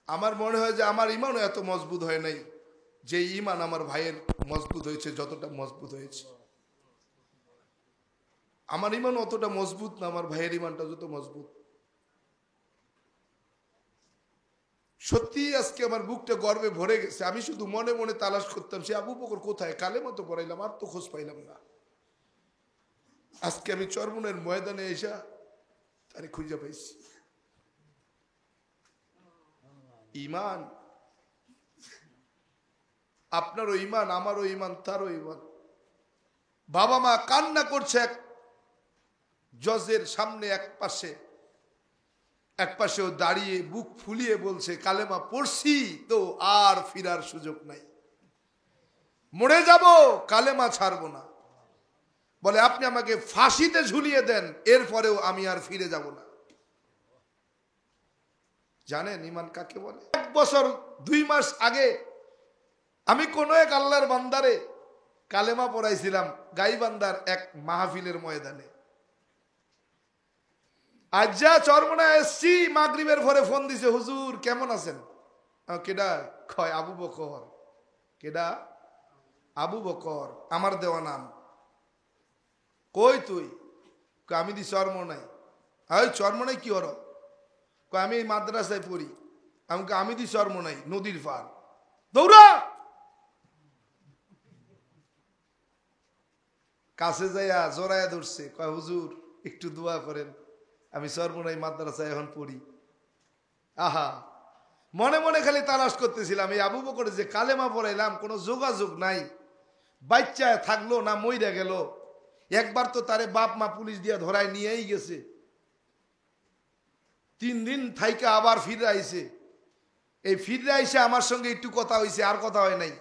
আমার মনে হয় যে আমার ইমানও এত মজবুত হয় নাই যে ইমান আমার ভাইয়ের মজবুত হয়েছে যতটা মজবুত হয়েছে। আমার ইমান অতটা মজবুত না, আমার ভাইয়ের ইমানটা যত মজবুত। সত্যি আজকে আমার বুকটা গর্বে ভরে গেছে। আমি শুধু মনে মনে তালাশ করতাম সে আবু বকর কোথায়, কালেমা তো পড়াইলাম, আর তো খোঁজ পাইলাম না। আজকে আমি চরমনের ময়দানে এসা তারে খুঁজে পাইছি। ইমান, আপনারও ইমান, আমারও ইমান, তারও ইমান। বাবা মা কান্না করছে এক জজের সামনে, এক পাশেও দাঁড়িয়ে বুক ফুলিয়ে বলছে কালেমা পড়ছি তো আর ফিরার সুযোগ নাই, মরে যাব কালেমা ছাড়বো না। বলে আপনি আমাকে ফাঁসিতে ঝুলিয়ে দেন, এরপরেও আমি আর ফিরে যাব না। জানেন ইমান কাকে বলে? 1 বছর 2 মাস আগে আমি কোন এক আল্লাহর বান্দারে কালেমা পড়াইছিলাম গাইবান্দার এক মাহফিলের ময়দানে। আজ যা চরমনা এসছি, মাগরিবের পরে ফোন দিছে, হুজুর কেমন আছেন? কেডা? কয় আবু বকর। কেডা? আবু বকর, আমার দেওয়া নাম। কই তুই? আমি দি চরমনাই। ওই চরমনাই কি হর? আমি মাদ্রাসায় পড়ি। আমি দি চরমনাই, নদীর পার। দৌড়া কাছে যাইয়া জোরায়া ধরছে, কয় হুজুর একটু দোয়া করেন, আমি চরমনাই মাদ্রাসায় এখন পড়ি। আহা, মনে মনে খালি তালাশ করতেছিলাম এই আবু বকর যে কালেমা পড়াইলাম কোনো যোগাযোগ নাই, বাচ্চায় থাকলো না মইরা গেল। একবার তো তারে বাপ মা পুলিশ দিয়া ধরায় নিয়েই গেছে, 3 দিন থাইকা আবার ফিরে আইছে। এই ফিরে আইসে আমার সঙ্গে একটু কথা হয়েছে, আর কথা হয় নাই।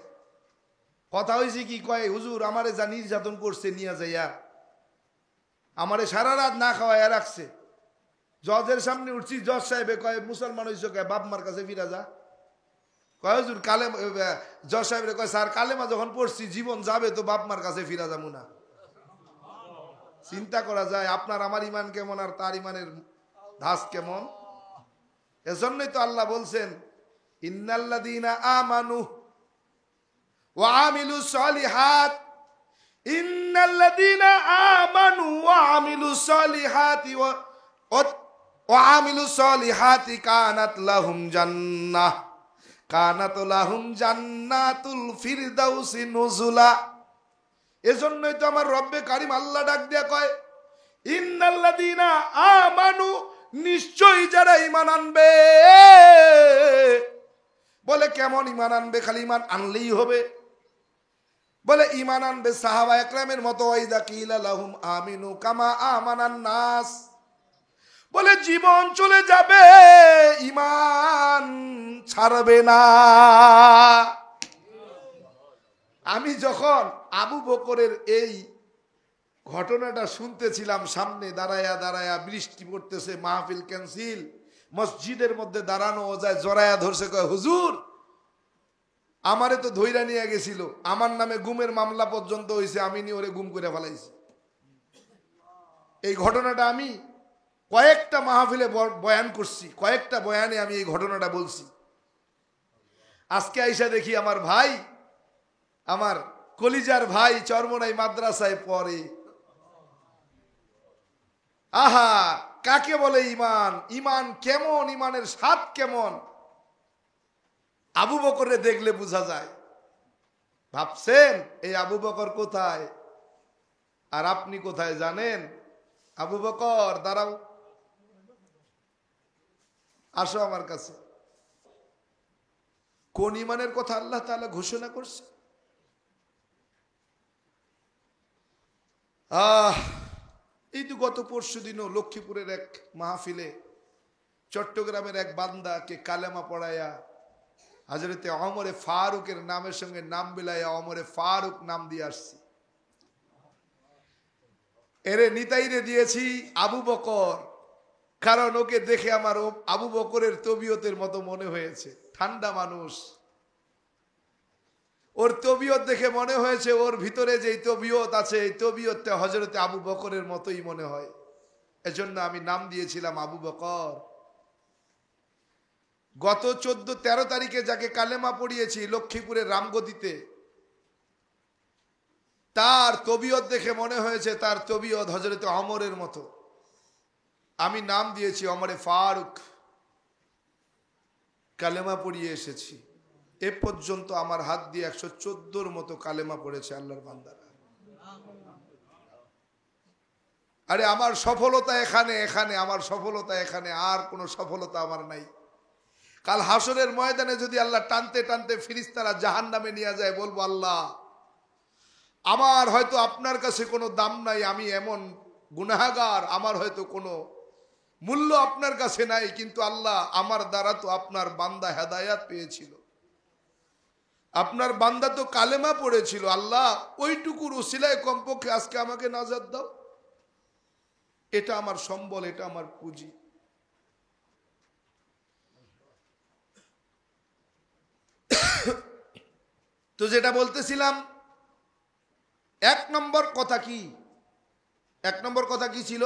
কথা হয়েছে কি, কয় হুজুর আমারে যা নির্যাতন করছে নিয়ে যাইয়া আমারে সারা রাত না খাওয়াইয়া রাখছে। জজের সামনে উঠছি, জজ সাহেবে কয় মুসলমান হইছ কে, বাপ মার কাছে ফিরা যা। কয় হুজুর কালে, জজ সাহেব কয় স্যার কালেমা যখন পড়ছি জীবন যাবে তো বাপ মার কাছে ফিরা যাবো না। চিন্তা করা যায় আপনার আমার ইমান কেমন আর তার ইমানের ধাস কেমন। এজন্যই তো আল্লাহ বলছেন ইন্নাল্লাযীনা আমানু ওয়া আমিলুস সলিহাত, ইন্নাল্লাযীনা আমানু ওয়া আমিলুস সলিহাতি ওয়া আমিলুস সলিহাতি কানাত লাহুম জান্নাতুল ফিরদাউসি নুজুলা। এজন্যই তো আমার রব্বে কারিম আল্লাহ ডাক দিয়া কয় ইন্নাল্লাযীনা আমানু, নিশ্চয়ই যারা ঈমান আনবে। বলে কেমন ঈমান আনবে? খালি ঈমান আনলেই হবে? বলে ঈমান আনবে সাহাবা একরামের মতো, ওয়াইদা কিলা লাহুম আমিনু কামা আমানান নাস। বলে জীবন চলে যাবে, ঈমান ছাড়বে না। আমি যখন আবু বকরের এই ঘটনাটা শুনতেছিলাম, সামনে দাঁড়ায়া দাঁড়ায়া, বৃষ্টি পড়তেছে, মাহফিল ক্যান্সিল, মসজিদের মধ্যে দাঁড়ানো যায়, জড়ায়া ধরছে, কয় হুজুর আমারে তো ধইরা নিয়ে গেছিল, আমার নামে গুমের মামলা পর্যন্ত হয়েছে, আমি নিয়ে ওরে গুম করে ফেলাইছি। এই ঘটনাটা আমি কয়েকটা মাহফিলে বয়ান করছি, কয়েকটা বয়ানে আমি এই ঘটনাটা বলছি। আজকে আইসা দেখি আমার ভাই, আমার কলিজার ভাই চরমনাই মাদ্রাসায় পড়ে। আহা, কাকে বলে ইমান? ইমান কেমন, ইমানের স্বাদ কেমন আবু বকরে দেখলে বোঝা যায়। ভাবছেন এই আবু বকর কোথায় আর আপনি কোথায় জানেন? আবু বকর দাঁড়াও, আসো আমার কাছে। কোন ইমানের কথা আল্লাহ তাআলা ঘোষণা করছে? এই তো গত পরশু দিনও লক্ষ্মীপুরের এক মাহফিলে চট্টগ্রামের এক বান্দাকে কালেমা পড়াইয়া হযরতে ওমরে ফারুকের নামের সঙ্গে নাম মিলাইয়া ওমরে ফারুক নাম দিয়ে আসছি। এরে নিতাইরে দিয়েছি আবু বকর, কারণ ওকে দেখে আমার আবু বকরের তবিয়তের মতো মনে হয়েছে। ঠান্ডা মানুষ, ওর তবিয়ত দেখে মনে হয়েছে ওর ভিতরে যে তবিয়ত আছে, এই তবিয়তটা হযরতে আবু বকরের মতোই মনে হয়। এজন্য আমি নাম দিয়েছিলাম আবু বকর। গত 14-13 তারিখে যাকে কালেমা পড়িয়েছি লক্ষ্মীপুরের রামগতিতে, তার তবিয়ত দেখে মনে হয়েছে তার তবিয়ত হযরত ওমরের মতো। আমি নাম দিয়েছি ওমরে ফারুক। কালেমা পড়িয়ে এসেছি। এ পর্যন্ত আমার হাত দিয়ে 114 মতো কালেমা পড়েছে আল্লাহর বান্দারা। আরে আমার সফলতা এখানে আমার সফলতা এখানে, আর কোনো সফলতা আমার নাই। কাল হাসরের ময়দানে যদি আল্লাহ টানতে টানতে ফেরেশতারা জাহান্নামে নিয়ে যায়, বলবো আল্লাহ আমার হয়তো আপনার কাছে কোনো দাম নাই, আমি এমন গুনাহগার, আমার হয়তো কোনো মূল্য আপনার কাছে নাই, কিন্তু আল্লাহ আমার দ্বারা তো আপনার বান্দা হেদায়াত পেয়েছিল, আপনার বান্দা তো কালেমা পড়েছিল, আল্লাহ ওইটুকুর উসিলায় কমপক্ষে আজকে আমাকে নাজাত দাও। এটা আমার সম্বল, এটা আমার পুঁজি। তো যেটা বলতেছিলাম, 1 নম্বর কথা কি? 1 নম্বর কথা কি ছিল?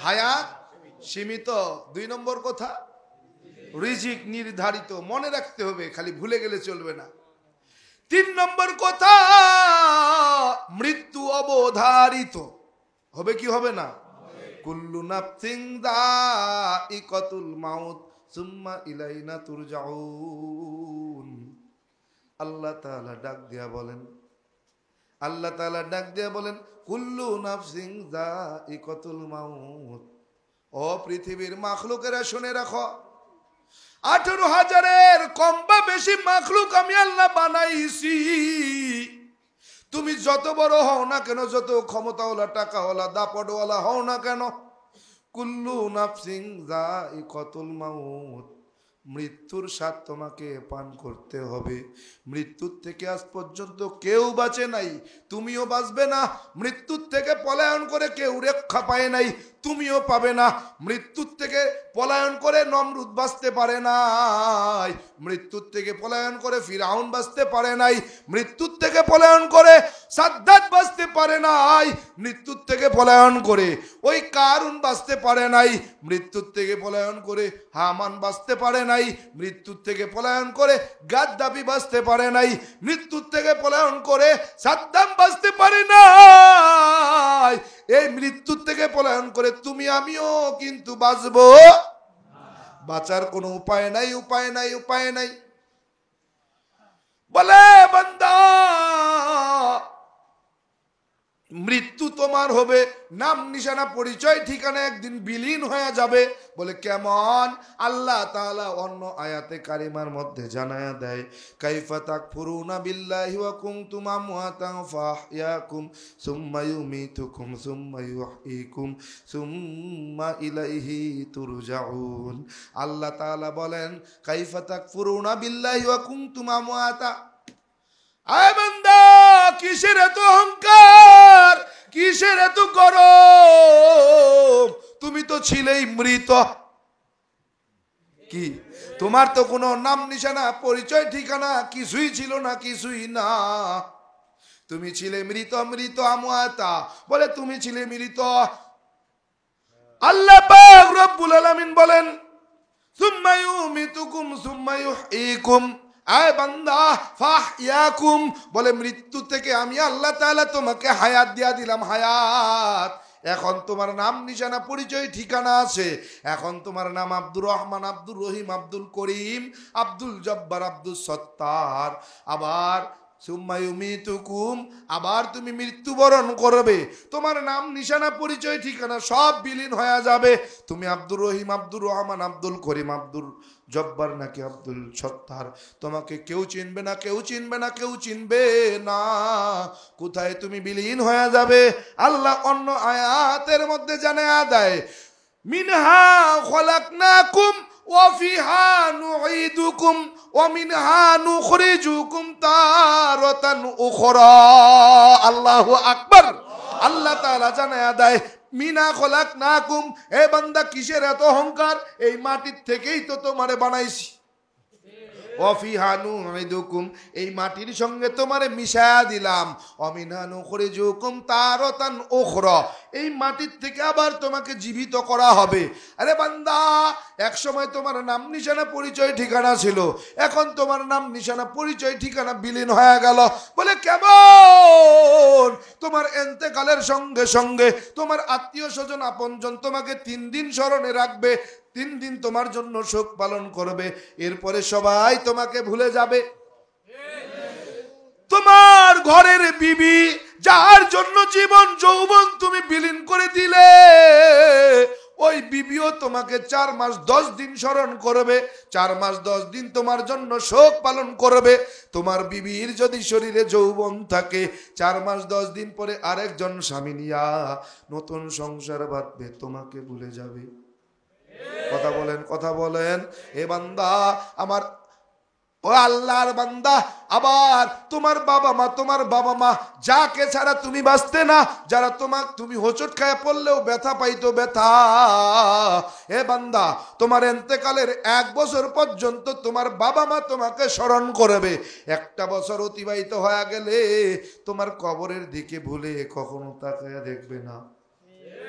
হায়াত সীমিত। 2 নম্বর কথা রিজিক নির্ধারিত, মনে রাখতে হবে, খালি ভুলে গেলে চলবে না। 3 নম্বর কথা মৃত্যু অবধারিত। হবে কি হবে না? কুল্লু নাফসিন যায়িকাতুল মাউত সুম্মা ইলাইনা তুরজাউন। আল্লাহ তাআলা ডাক দিয়া বলেন, আল্লাহ তাআলা ডাক দিয়া বলেন, কুল্লু নাফসিন যায়িকাতুল মাউত। ও পৃথিবীর মাখলুকেরা শুনে রাখো, 18,000-এর কম বা বেশি মাখলুক আমি আল্লাহ বানাইছি। তুমি যত বড় হও না কেন, যত ক্ষমতাওয়ালা টাকাওয়ালা দাপটওয়ালা হও না কেন, কুল্লু নাফসিন যায়িকাতুল মাউত, মৃত্যুর স্বাদ তোমাকে পান করতে হবে। মৃত্যুর থেকে আজ পর্যন্ত কেউ বাঁচে নাই, তুমিও বাঁচবে না। মৃত্যুর থেকে পলায়ন করে কেউ রক্ষা পায় নাই, তুমিও পাবে না। মৃত্যুর থেকে পলায়ন করে নমরুদ বাঁচতে পারে নাই, মৃত্যুর থেকে পলায়ন করে ফিরাউন বাঁচতে পারে নাই, মৃত্যুর থেকে পলায়ন করে সাদ্দাত বাঁচতে পারে নাই, মৃত্যুর থেকে পলায়ন করে ওই কারুন বাঁচতে পারে নাই, মৃত্যুর থেকে পলায়ন করে হামান বাঁচতে পারে নাই, মৃত্যুর থেকে পলায়ন করে গাদ্দাফি বাঁচতে পারে নাই, মৃত্যুর থেকে পলায়ন করে সাদ্দাম বাঁচতে পারে নাই। এই মৃত্যুর থেকে পলায়ন করে তুমি আমিও কিন্তু বাঁচবো, বাঁচার কোনো উপায় নাই, উপায় নাই, উপায় নাই। বলে বান্দা মৃত্যু তোমার হবে, নাম নিশানা পরিচয় ঠিকানা একদিন বিলীন হয়ে যাবে। বলে কেমন? আল্লাহ তাআলা অন্য আয়াতে কারিমার মধ্যে জানায়া দেয়, কাইফা তাকফুরুনা বিল্লাহি ওয়া কুনতুম আমওয়াতান ফাহইয়াকুম সুম্মা ইউমীতুকুম সুম্মা ইউহয়িকুম সুম্মা ইলাইহি তুরজাউন। আল্লাহ তাআলা বলেন, কাইফা তাকফুরুনা বিল্লাহি ওয়া কুনতুম আমওয়াতা। আয় বান্দা, কিসের এত অহংকার, কিসের এত গরম? তুমি তো ছিলেই মৃত। কি তোমার তো কোনো নাম নিশানা পরিচয় ঠিকানা কিছুই ছিল না, কিছুই না। তুমি ছিলে মৃত, মৃত আমওয়াতা। বলে তুমি ছিলে মৃত। আল্লাহ পাক রব্বুল আলামিন বলেন, সুম্মা ইউমীতুকুম সুম্মা ইউহয়িকুম। আয় বান্দা, ফাহইয়াকুম, বলে মৃত্যু থেকে আমি আল্লাহ তাআলা তোমাকে হায়াত দিয়া দিলাম, হায়াত। এখন তোমার নাম নিশানা পরিচয় ঠিকানা আছে। এখন তোমার নাম আব্দুর রহমান, আব্দুর রহিম, আব্দুল করিম, আব্দুল জব্বার, আব্দুল সত্তার। আবার সুম্মা ইউমীতুকুম, আবার তুমি মৃত্যুবরণ করবে। তোমার নাম নিশানা পরিচয় ঠিকানা সব বিলীন হয়ে যাবে। তুমি আব্দুর রহিম, আব্দুর রহমান, আব্দুল করিম, আব্দুল জব্বার নাকি আব্দুল সত্তার, তোমাকে কেউ চিনবে না, কেউ চিনবে না, কেউ চিনবে না। কোথায় তুমি বিলীন হয়ে যাবে? আল্লাহ অন্য আয়াতের মধ্যে জানায়া দেয়, মিনহা খলাকনাকুম ওয়া ফিহা নুঈদুকুম ওয়া মিনহা নুখরিজুকুম তারাতান উখরা। আল্লাহু আকবার। আল্লাহ তাআলা জানায়া দেয়, মিনা খলাকনাকুম। এ বান্দা, কিসের এত অহংকার? এই মাটির থেকেই তো তোমারে বানাইছি। ওয়াফিহা নুইদুকুম, এই মাটির সঙ্গে তোমারে মিশায়া দিলাম। অমিনহা নুখরিজুকুম তারাতান উখরা, এই মাটির থেকে আবার তোমাকে জীবিত করা হবে। আরে বান্দা, এক সময় তোমার নাম নিশানা পরিচয় ঠিকানা ছিল, এখন তোমার নাম নিশানা পরিচয় ঠিকানা বিলীন হয়ে গেল। বলে কেমন? তোমার এন্তেকালের সঙ্গে সঙ্গে তোমার আত্মীয় স্বজন আপনজন তোমাকে 3 দিন স্মরণে রাখবে, 3 দিন তোমার জন্য শোক পালন করবে, এরপরে সবাই তোমাকে ভুলে যাবে। তোমার ঘরের বিবি, যার জন্য জীবন যৌবন তুমি বিলীন করে দিলে, ওই বিবিও তোমাকে 4 মাস 10 দিন স্মরণ করবে, 4 মাস 10 দিন তোমার জন্য শোক পালন করবে। তোমার বিবির যদি শরীরে যৌবন থাকে, 4 মাস 10 দিন পরে আরেকজন স্বামী নিয়া নতুন সংসার বাঁধবে, তোমাকে ভুলে যাবে। কথা বলেন, কথা বলেন। এ বান্দা আমার, ও আল্লাহর বান্দা, আবার তোমার বাবা মা যাকে ছাড়া তুমি বাঁচতে না, যারা তুমি হোঁচট খায় পড়লেও ব্যথা পাইতো, ব্যথা। এ বান্দা, তোমার এন্তেকালের 1 বছর পর্যন্ত তোমার বাবা মা তোমাকে স্মরণ করবে। 1টা বছর অতিবাহিত হয়ে গেলে তোমার কবরের দিকে ভুলে কখনো তাকায়া দেখবে না,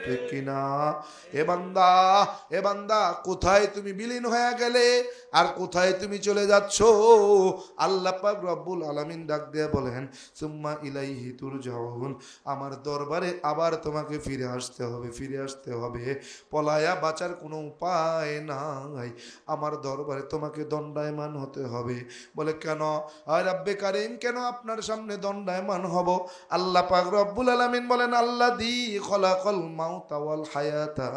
ঠিক কিনা? এ বান্দা, কোথায় তুমি বিলীন হয়ে গেলে আর কোথায় তুমি চলে যাচ্ছ? আল্লাহ পাক রব্বুল আলামিন ডাক দিয়ে বলেন, সুম্মা ইলাইহি তুরজাউন, আমার দরবারে আবার তোমাকে ফিরে আসতে হবে, ফিরে আসতে হবে। পলায়া বাঁচার কোনো উপায় নাই, আমার দরবারে তোমাকে দণ্ডায়মান হতে হবে। বলে কেন? আর রব্বে কারীম, কেন আপনার সামনে দণ্ডায়মান হব? আল্লাহ পাক রব্বুল আলামিন বলেন, আল্লাযী খলাকাল মাউতা ওয়াল হায়াতা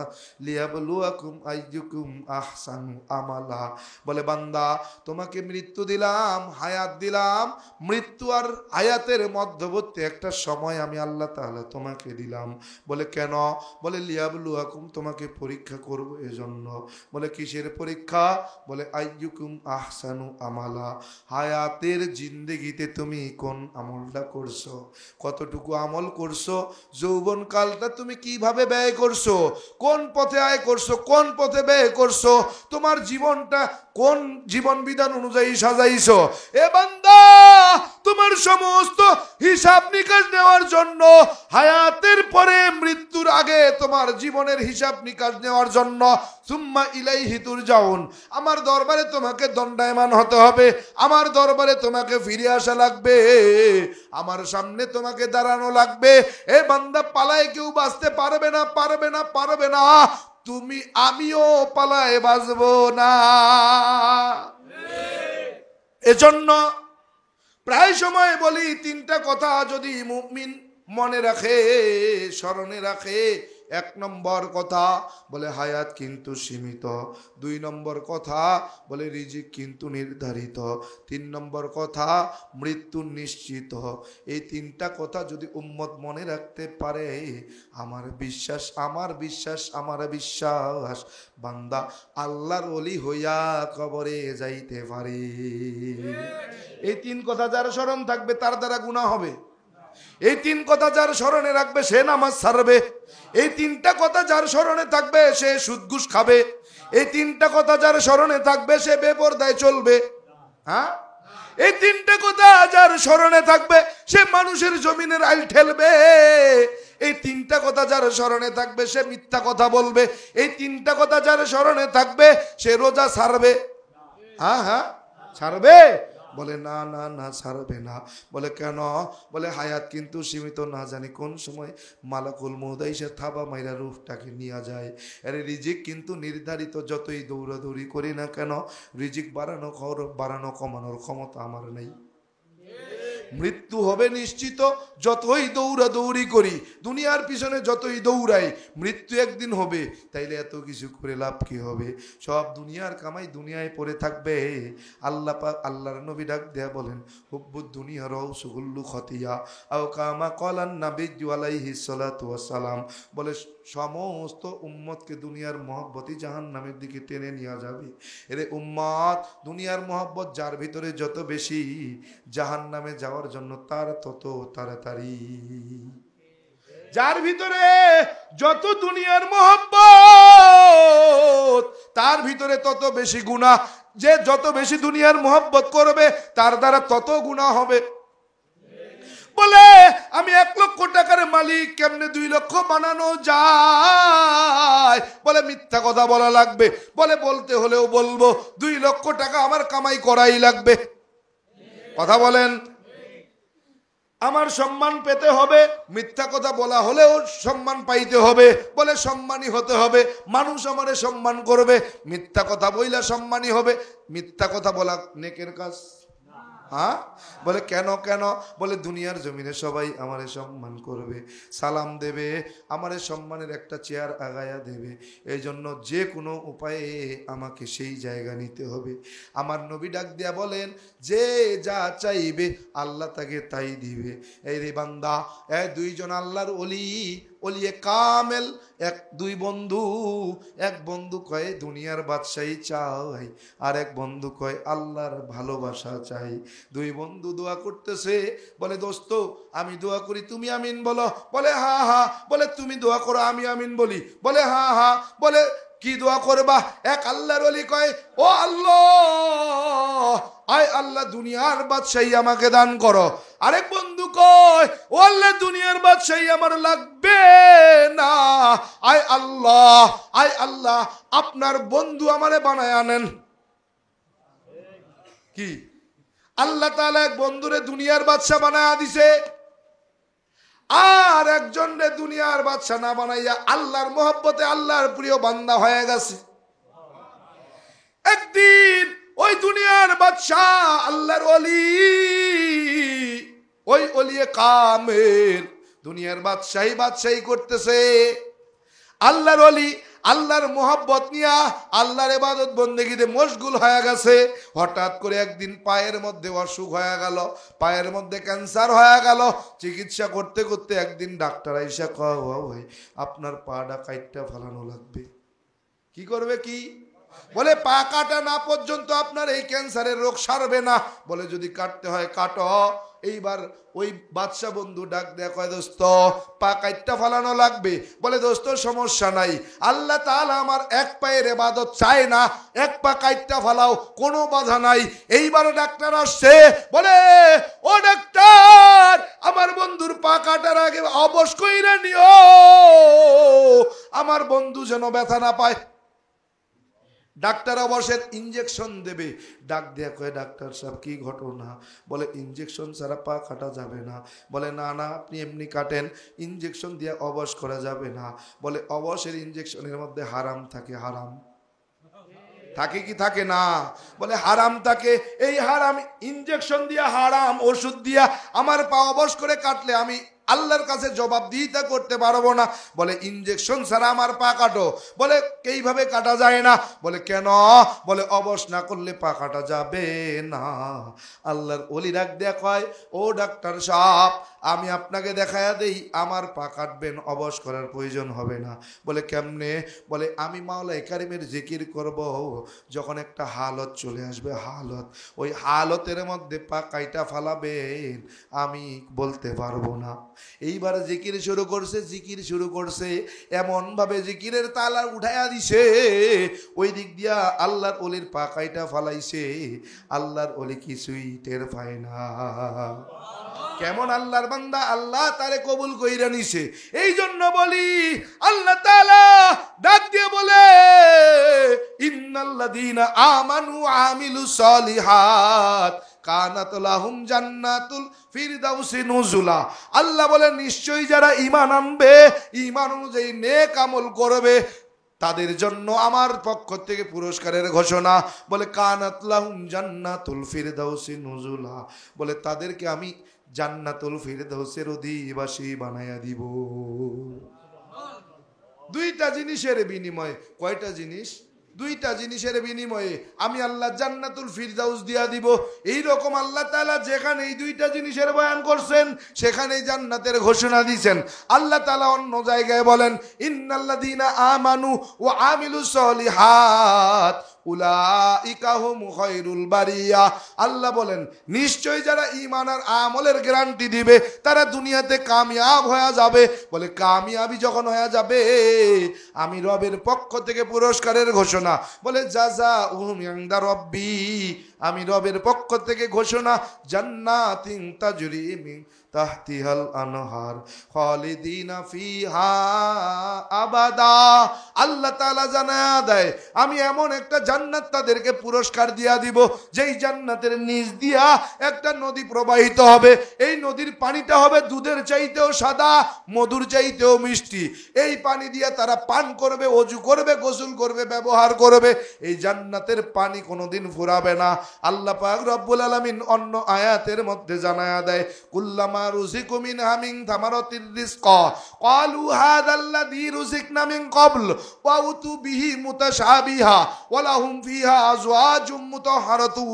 লিয়াবলুয়াকুম আইয়ুকুম আহসানু আমালা। বলে বান্দা, তোমাকে মৃত্যু দিলাম, হায়াত দিলাম, মৃত্যু আর হায়াতের মধ্যবর্তী একটা সময় আমি আল্লাহ তাআলা তোমাকে দিলাম। বলে কেন? বলে লিয়াবলুয়াকুম, তোমাকে পরীক্ষা করব এজন্য। বলে কিসের পরীক্ষা? বলে আইয়ুকুম আহসানু আমালা, হায়াতের জিন্দেগিতে তুমি কোন আমলটা করছো, কতটুকু আমল করছো, যৌবন কালটা তুমি কিভাবে ব্যয় করছো, কোন পথে আয় করছো, কোন পথে ব্যয় করছো, তোমার জীবনটা কোন জীবন বিধান অনুযায়ী সাজাইছো। এ বান্দা, তোমার সমস্ত হিসাব নিকাশ নেওয়ার জন্য, হায়াতের পরে মৃত্যুর আগে তোমার জীবনের হিসাব নিকাশ নেওয়ার জন্য, সুম্মা ইলাইহি তুরজাউন, আমার দরবারে তোমাকে দণ্ডায়মান হতে হবে, আমার দরবারে তোমাকে ফিরে আসা লাগবে, আমার সামনে তোমাকে দাঁড়ানো লাগবে। এ বান্দা, পালায় কেউ বাঁচতে পারবে না, পারবে না, পারবে না। তুমি আমিও পালায় বাঁচবো না। এজন্য প্রায় সময় বলি, 3টা কথা যদি মুমিন মনে রাখে, স্মরণে রাখে। 1 নম্বর কথা বলে হায়াত কিন্তু সীমিত, 2 নম্বর কথা বলে রিজিক কিন্তু নির্ধারিত, 3 নম্বর কথা মৃত্যু নিশ্চিত। এই 3টা কথা যদি উম্মত মনে রাখতে পারে, আমার বিশ্বাস বান্দা আল্লাহর ওলি হইয়া কবরে যাইতে পারে। এই 3 কথা যার স্মরণ থাকবে তার দ্বারা গুনাহ হবে। এই 3 কথা যার স্মরণে রাখবে সে নামাজ ছাড়বে। এই 3টা কথা যার স্মরণে থাকবে সে সুদ ঘুষ খাবে। এই 3টা কথা যার স্মরণে থাকবে সে বেপরদায় চলবে। হ্যাঁ, এই 3টা কথা যার স্মরণে থাকবে সে মানুষের জমিনের আইল ঠেলবে। এই 3টা কথা যার স্মরণে থাকবে সে মিথ্যা কথা বলবে। এই 3টা কথা যার স্মরণে থাকবে সে রোজা ছাড়বে। হ্যাঁ, ছাড়বে? বলে না না না, ছাড়বে না। বলে কেন? বলে হায়াত কিন্তু সীমিত, না জানি কোন সময় মালাকুল মউত এসে থাবা মাইরা রূহটাকে নিয়ে যায়। আরে রিজিক কিন্তু নির্ধারিত, যতই দৌড়াদৌড়ি করি না কেন, রিজিক বাড়ানো কমানোর ক্ষমতা আমার নেই। মৃত্যু হবে নিশ্চিত, যতই দৌড়াদৌড়ি করি, দুনিয়ার পিছনে যতই দৌড়াই, মৃত্যু একদিন হবে। তাইলে এত কিছু করে লাভ কি হবে? সব দুনিয়ার কামাই দুনিয়ায় পড়ে থাকবে। আল্লাহ পাক, আল্লাহর নবী ডাক দেয়া বলেন, হুব্বুদ দুনিয়া রাউসুল খতিয়া আও কামা ক্বালান নাবিয়্যু আলাইহিস সালাতু ওয়াস সালাম। বলে সমস্ত উম্মতকে দুনিয়ার মহব্বতই জাহান্নামের দিকে টেনে নিয়ে যাবে। এরে উম্মত, দুনিয়ার মহব্বত যার ভিতরে যত বেশি, জাহান্নামে যাওয়ার জন্য তার তত তাড়াতাড়ি। যার ভিতরে যত দুনিয়ার মহব্বত তার ভিতরে তত বেশি গুনাহ। যে যত বেশি দুনিয়ার মোহব্বত করবে তার দ্বারা তত গুনাহ হবে। বলে আমি 1 লক্ষ টাকার মালিক, কেমনে 2 লক্ষ বানানো যায়? বলে মিথ্যা কথা বলা লাগবে। বলে বলতে হলেও বলবো, 2 লক্ষ টাকা আমার কামাই করাই লাগবে। কথা বলেন। আমার সম্মান পেতে হবে, মিথ্যা কথা বলা হলেও সম্মান পাইতে হবে। বলে সম্মানী হতে হবে, মানুষ আমারে সম্মান করবে। মিথ্যা কথা বইলা সম্মানী হবে? মিথ্যা কথা বলা নেকের কাজ? হ্যাঁ। বলে কেন কেন? বলে দুনিয়ার জমিনে সবাই আমারে সম্মান করবে, সালাম দেবে, আমারে সম্মানের একটা চেয়ার আগায়া দেবে। এই জন্য যে কোনো উপায়ে আমাকে সেই জায়গা নিতে হবে। আমার নবী ডাক দিয়া বলেন, যে যা চাইবে আল্লাহ তাকে তাই দিবে। এই রে বান্দা, 2 জন আল্লাহর ওলিয়ে কামেল, 2 বন্ধু। এক বন্ধু কয় দুনিয়ার বাদশাহী চাই, আর এক বন্ধু কয় আল্লাহর ভালোবাসা চাই। 2 বন্ধু দোয়া করতেছে। বলে দোস্ত আমি দোয়া করি, তুমি আমিন বলো। বলে হা হা। বলে তুমি দোয়া করো, আমি আমিন বলি। বলে হা হা। বলে কি দোয়া করবা? এক আল্লাহর ওলি কয়, ও আল্লাহ, আয় আল্লাহ দুনিয়ার বাদশাহী আমাকে দান করো। আরেক বন্ধু কয়, ও আল্লাহ দুনিয়ার বাদশাহী আমার লাগবে না, আয় আল্লাহ আপনার বন্ধু আমারে বানায় আনেন। কি আল্লাহ তাআলা এক বন্ধুরে দুনিয়ার বাদশা বানায়া দিছে, আর একজন রে দুনিয়ার বাদশা না বানাইয়া আল্লাহর মহব্বতে আল্লাহর প্রিয় বান্দা হয়ে গেছে। একদিন ওই দুনিয়ার বাদশা আল্লাহর ওলি, ওই ওলিয়ে কামেল দুনিয়ার বাদশাহী করতেছে। আল্লাহর ওলি আল্লাহর মোহাব্বত নিয়া আল্লাহর ইবাদত বন্দেগীতে মশগুল হয়ে গেছে। হঠাৎ করে একদিন পায়ের মধ্যে অসুখ হয়ে গেল, পায়ের মধ্যে ক্যান্সার হয়ে গেল। চিকিৎসা করতে করতে একদিন ডাক্তার আইসা কয়, ভাই আপনার পাটা কাইটটা ফেলানো লাগবে। কি করবে? কি বলে পা কাটা না পর্যন্ত আপনার এই ক্যান্সারের রোগ সারবে না। বলে যদি কাটতে হয় কাটো। এইবার ওই বাদশা বন্ধু ডাক দেয়া কয়, দোস্ত পা কাইটটা ফালানো লাগবে। বলে দোস্ত সমস্যা নাই, আল্লাহ তাআলা আমার এক পায়ের ইবাদত চায় না, এক পা কাইটটা ফালাও, কোনো বাধা নাই। এইবার ডাক্তার আসছে। বলে ও ডাক্তার, আমার বন্ধুর পা কাটার আগে অবশ কইরা নিও, আমার বন্ধু যেন ব্যথা না পায়। ডাক্তার অবশ্যই ইঞ্জেকশন দেবে। ডাক দেয়া কয়, ডাক্তার সাহেব কি ঘটনা? বলে ইঞ্জেকশন ছাড়া পা কাটা যাবে না। বলে না না, আপনি এমনি কাটেন, ইঞ্জেকশন দিয়ে অবশ করা যাবে না। বলে অবশের ইঞ্জেকশনের মধ্যে হারাম থাকে। হারাম থাকে কি থাকে না? বলে হারাম থাকে। এই হারাম ইঞ্জেকশন দিয়া, হারাম ওষুধ দিয়া আমার পা অবশ করে কাটলে আমি আল্লাহর কাছে জবাবদিহিতা করতে পারবো না। বলে ইঞ্জেকশন ছাড়া আমার পা কাটো। বলে এইভাবে কাটা যায় না। বলে কেন? বলে অবশ না করলে পা কাটা যাবে না। আল্লাহর ওলি ডাক দেয়া কয়, ও ডাক্তার সাহেব, আমি আপনাকে দেখায়া দেই, আমার পা কাটবেন, অবশ করার প্রয়োজন হবে না। বলে কেমনে? বলে আমি মাওলাই কারিমের জিকির করব, যখন একটা হালত চলে আসবে, হালত, ওই হালতের মধ্যে পা কাইটা ফালাবেন, আমি বলতে পারবো না। এইবার জিকির শুরু করছে, এমন ভাবে জিকিরের তালা উঠাইয়া দিছে, ওই দিক দিয়া আল্লাহর ওলির পা কাইটা ফালাইছে। আল্লাহর ওলি কিছুই টের পায় না। কেমন আল্লাহর বান্দা, আল্লাহ তারে কবুল কইরা নিছে। এই জন্য বলি, আল্লাহ তাআলা ডাক দিয়ে বলে, ইন্নাল্লাযীনা আমানু আমিলুস সালিহাত কানাত লাহুম জান্নাতুল ফিরদাউসি নুজুলা। আল্লাহ বলে নিশ্চয়ই যারা ঈমান আনবে, ঈমান অনুযায়ী নেক আমল করবে, তাদের জন্য আমার পক্ষ থেকে পুরস্কারের ঘোষণা। বলে কানাত লাহুম জান্নাতুল ফিরদাউসি নুজুলা, বলে তাদেরকে আমি জান্নাতুল ফিরদাউসের অধিবাসী বানায়া দিব। 2টা জিনিসের বিনিময়ে। কয়টা জিনিস? 2টা জিনিসের বিনিময়ে আমি আল্লাহ জান্নাতুল ফিরদাউস দিয়া দিব। এই রকম আল্লাহ তাআলা যেখানে এই 2টা জিনিসের বয়ান করছেন, সেখানেই জান্নাতের ঘোষণা দিয়েছেন। আল্লাহ তাআলা অন্য জায়গায় বলেন, ইন্নাল্লাযীনা আমানু ওয়া আমিলুস সালিহাত উলাইকা হুম খায়রুল বারিয়া। আল্লাহ বলেন নিশ্চয় যারা ঈমান আর আমলের গ্যারান্টি দিবে তারা দুনিয়াতে কামিয়াব হয়ে যাবে। বলে কামিয়াবি যখন হয়ে যাবে আমি রবের পক্ষ থেকে পুরস্কারের ঘোষণা, বলে জাযাউহুম ইনদা রাব্বি, আমি রবের পক্ষ থেকে ঘোষণা, জান্নাতিন তাজরি মিন তাহতিহাল আনহার খালিদিনা ফিহা আবাদা। আল্লাহ তাআলা জানায়া দেয় আমি এমন একটা জান্নাত তাদেরকে পুরস্কার দিয়া দিব যেই জান্নাতের নিচ দিয়া একটা নদী প্রবাহিত হবে। এই নদীর পানিটা হবে দুধের চাইতেও সাদা, মধুর চাইতেও মিষ্টি। এই পানি দিয়া তারা পান করবে, ওযু করবে, গোসল করবে, ব্যবহার করবে। এই জান্নাতের পানি কোনোদিন ফুরাবে না। আল্লাহ পাক রব্বুল আলামিন অন্য আয়াতের মধ্যে জানায়া দেয় কুল্লামা রুজিকু মিনহা মিন থামারাতির রিজকা ক্বালু হাযাল্লাযী রুজিকনা মিন ক্বাবল ওয়া উতু বিহি মুতাশাবিহা ওয়া লাহুম ফিহা আজওয়াজুম মুতাহহারাতু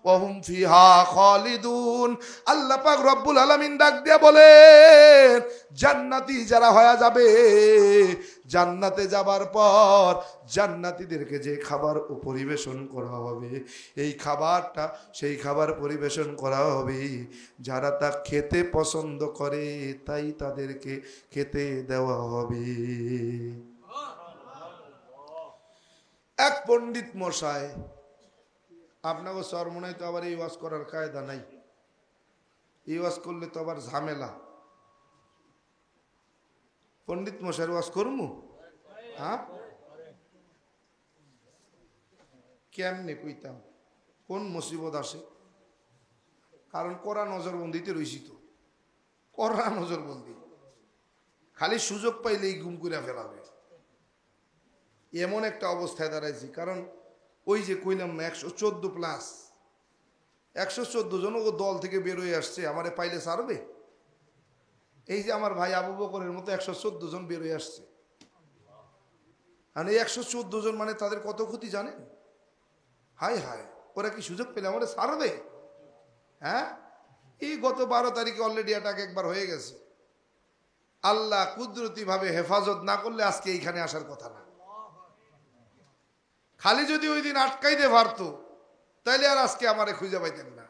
ওয়া হুম ফিহা খালিদুন। আল্লাহ পাক রব্বুল আলামিন ডাক দিয়া বলেন জান্নাতি যারা হয়ে যাবে, জান্নাতে যাবার পর জান্নাতীদেরকে যে খাবার পরিবেশন করা হবে এই খাবারটা সেই খাবার পরিবেশন করা হবে যারা তা খেতে পছন্দ করে, তাই তাদেরকে খেতে দেওয়া হবে। এক পণ্ডিত মশাই, আপনাকে সরমনায় তো আবার এই ওয়াজ করার কায়দা নাই, এই ওয়াজ করলে তো আবার ঝামেলা। পণ্ডিত মশাইয়ের ওয়াজ করমু? হ্যাঁ, কেমনে কইতাম কোন মুসিবত আসে? কারণ কড়া নজরবন্দিতে রইছি তো, কড়া নজরবন্দি, খালি সুযোগ পাইলেই গুম করে ফেলাবে এমন একটা অবস্থায় দাঁড়াইছি। কারণ ওই যে কইলাম না 114+, 114 জন ও দল থেকে বেরোয় আসছে, আমারে পাইলে ছাড়বে? এই যে আমার ভাই আবু বকরের মতো 114 জন বেরোয় আসছে, আর এই 114 জন মানে তাদের কত ক্ষতি জানেন? হায় হায়, ওরা কি সুযোগ পেলে আমারে ছাড়বে? হ্যাঁ, এই গত 12 তারিখে অলরেডি অ্যাটাক একবার হয়ে গেছে। আল্লাহ কুদরতি ভাবে হেফাজত না করলে আজকে এইখানে আসার কথা না। খালি যদি ওই দিন আটকাইতে পারতো তাইলে আর আজকে আমারে খুঁজে পাইতেন না।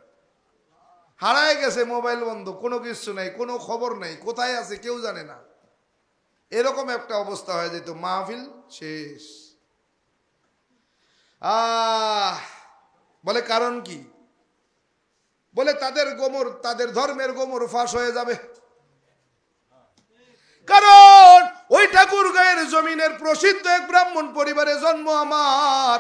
হারায় গেছে, মোবাইল বন্ধ, কোনো কিছু নাই, কোনো খবর নাই, কোথায় আছে কেউ জানে না। এরকম একটা অবস্থা হয়ে যেত, মাহফিল শেষ। বলে কারণ কি? বলে তাদের গোমর, তাদের ধর্মের গোমর ফাঁস হয়ে যাবে। কারণ ওই ঠাকুর গায়ের জমিনের প্রসিদ্ধ এক ব্রাহ্মণ পরিবারে জন্ম আমার।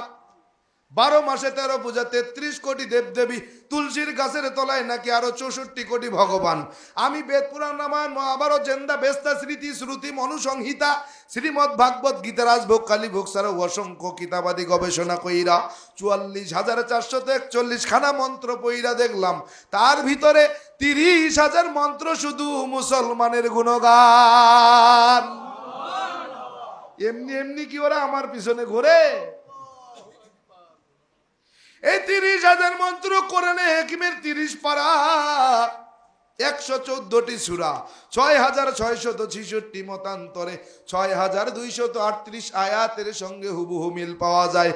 12 মাসে 13 পূজা, 33 কোটি দেবদেবী, তুলসীর গাছের তলায় নাকি আরো 64 কোটি ভগবান। আমি বেদ পুরাণ রামায়ণ মহাভারত জেন্দা বেস্তা স্মৃতি শ্রুতি মনুসংহিতা শ্রীমদ ভাগবত গীতা রাজভোগ কালী ভোগ ছাড়া অসংখ্য কিতাবাদি গবেষণা কইরা 44,441 খানা মন্ত্র পইরা দেখলাম তার ভিতরে 30,000 মন্ত্র শুধু মুসলমানের গুণগান। এমনি এমনি কি ওরা আমার পিছনে ঘোরে? এই 30,000 মন্ত্র কোরআনে হাকিমের 30 পারা, 114টি সূরা, 6,666 মতান্তরে 6,238 আয়াতের সঙ্গে হুবহু মিল পাওয়া যায়।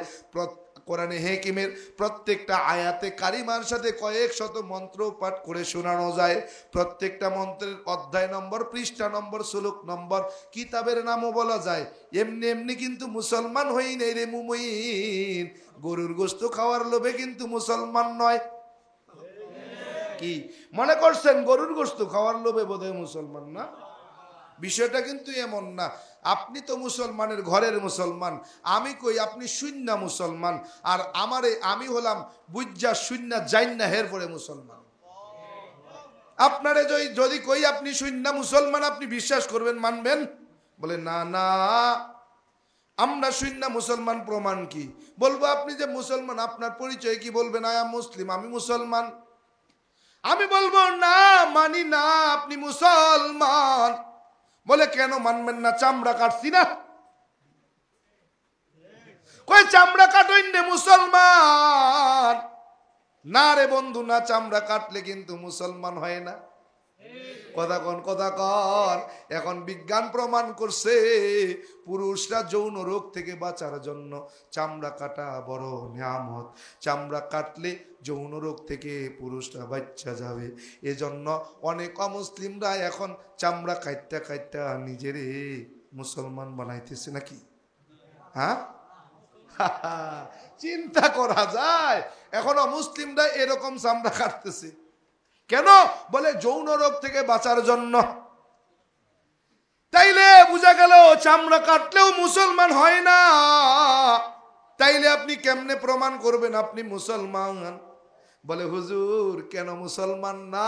কোরআনে হাকিমের প্রত্যেকটা আয়াতে কারিমার সাথে কয়েক শত মন্ত্র পাঠ করে শোনানো যায়। প্রত্যেকটা মন্ত্রের অধ্যায় নম্বর, পৃষ্ঠা নম্বর, শ্লোক নম্বর, কিতাবের নামও বলা যায়। এমনি এমনি কিন্তু মুসলমান হই নেই রে মুমিন, গরুর গোশত খাওয়ার লোভে কিন্তু মুসলমান নয়। কি মনে করছেন গরুর গোশত খাওয়ার লোভে বোধহয় মুসলমান না? বিষয়টা কিন্তু এমন না। আপনি তো মুসলমানের ঘরের মুসলমান, আমি কই আপনি শূন্য মুসলমান, আর আমারে আমি হলাম বুজ্জা শূন্য জাইন্না হের পরে মুসলমান। আপনারে যদি কই আপনি শূন্য মুসলমান, আপনি বিশ্বাস করবেন, মানবেন? বলে না না, আমরা শূন্য মুসলমান, প্রমাণ কি? বলবো আপনি যে মুসলমান, আপনার পরিচয় কি? বলবেন আই এম মুসলিম, আমি মুসলমান। আমি বলবো না, মানি না, আপনি মুসলমান। বলে কেন মানবেন না? চামড়া কাটছি না। কই চামড়া কাটই না মুসলমান? না রে বন্ধু না, চামড়া কাটলে কিন্তু মুসলমান হয় না। কথা কন, কথা কন। এখন বিজ্ঞান প্রমাণ করছে পুরুষরা যৌন রোগ থেকে বাঁচার জন্য চামড়া কাটা বড় নিয়ামত। চামড়া কাটলে যৌন রোগ থেকে পুরুষরা বাচ্চা যাবে। এজন্য অনেক অমুসলিমরা এখন চামড়া কাটতে কাটতে নিজেরে মুসলমান বানাইতেছে নাকি? হ্যাঁ, চিন্তা করা যায়। এখনো মুসলিমরা এরকম চামড়া কাটতেছে কেন? বলে যৌন রোগ থেকে বাঁচার জন্য। তাইলে বুঝা গেল চামড়া কাটলেও মুসলমান হয় না। তাইলে আপনি কেমনে প্রমাণ করবেন আপনি মুসলমান? বলে হুজুর কেন মুসলমান না?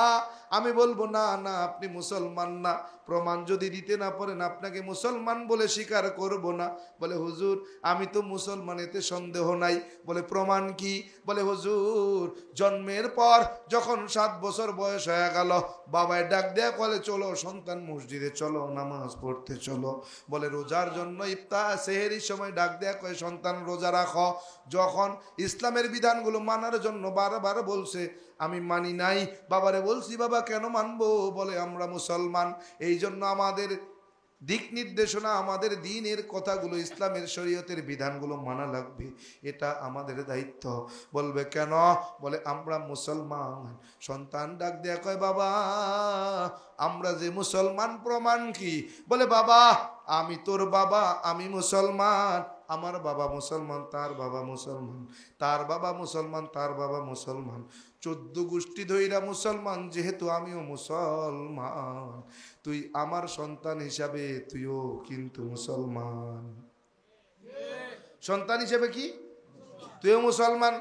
আমি বলবো না না আপনি মুসলমান না। প্রমাণ যদি দিতে না পারেন আপনাকে মুসলমান বলে স্বীকার করব না। বলে হুজুর আমি তো মুসলমান, এতে সন্দেহ নাই। বলে প্রমাণ কি? বলে হুজুর জন্মের পর যখন 7 বছর বয়স হয়ে গেল বাবায় ডাক দেয়া বলে চলো সন্তান মসজিদে চলো, নামাজ পড়তে চলো। বলে রোজার জন্য ইফতার সেহেরির সময় ডাক দেয়া কয় সন্তান রোজা রাখো। যখন ইসলামের বিধানগুলো মানার জন্য বারবার বলছে আমি মানি নাই। বাবারে বলছি বাবা কেন মানবো? বলে আমরা মুসলমান, এই জন্য আমাদের দিক নির্দেশনা, আমাদের দ্বীনের কথাগুলো, ইসলামের শরীয়তের বিধানগুলো মানা লাগবে, এটা আমাদের দায়িত্ব। বলবে কেন? বলে আমরা মুসলমান। সন্তান ডাক দেয়া কয় বাবা আমরা যে মুসলমান প্রমাণ কি? বলে বাবা আমি তোর বাবা, আমি মুসলমান, আমার বাবা মুসলমান, তার বাবা মুসলমান, তার বাবা মুসলমান, তার বাবা মুসলমান, 14 গোষ্ঠী ধইরা মুসলমান, যেহেতু আমিও মুসলমান, তুই আমার সন্তান হিসাবে তুইও কিন্তু মুসলমান। সন্তান হিসেবে কি তুইও মুসলমান।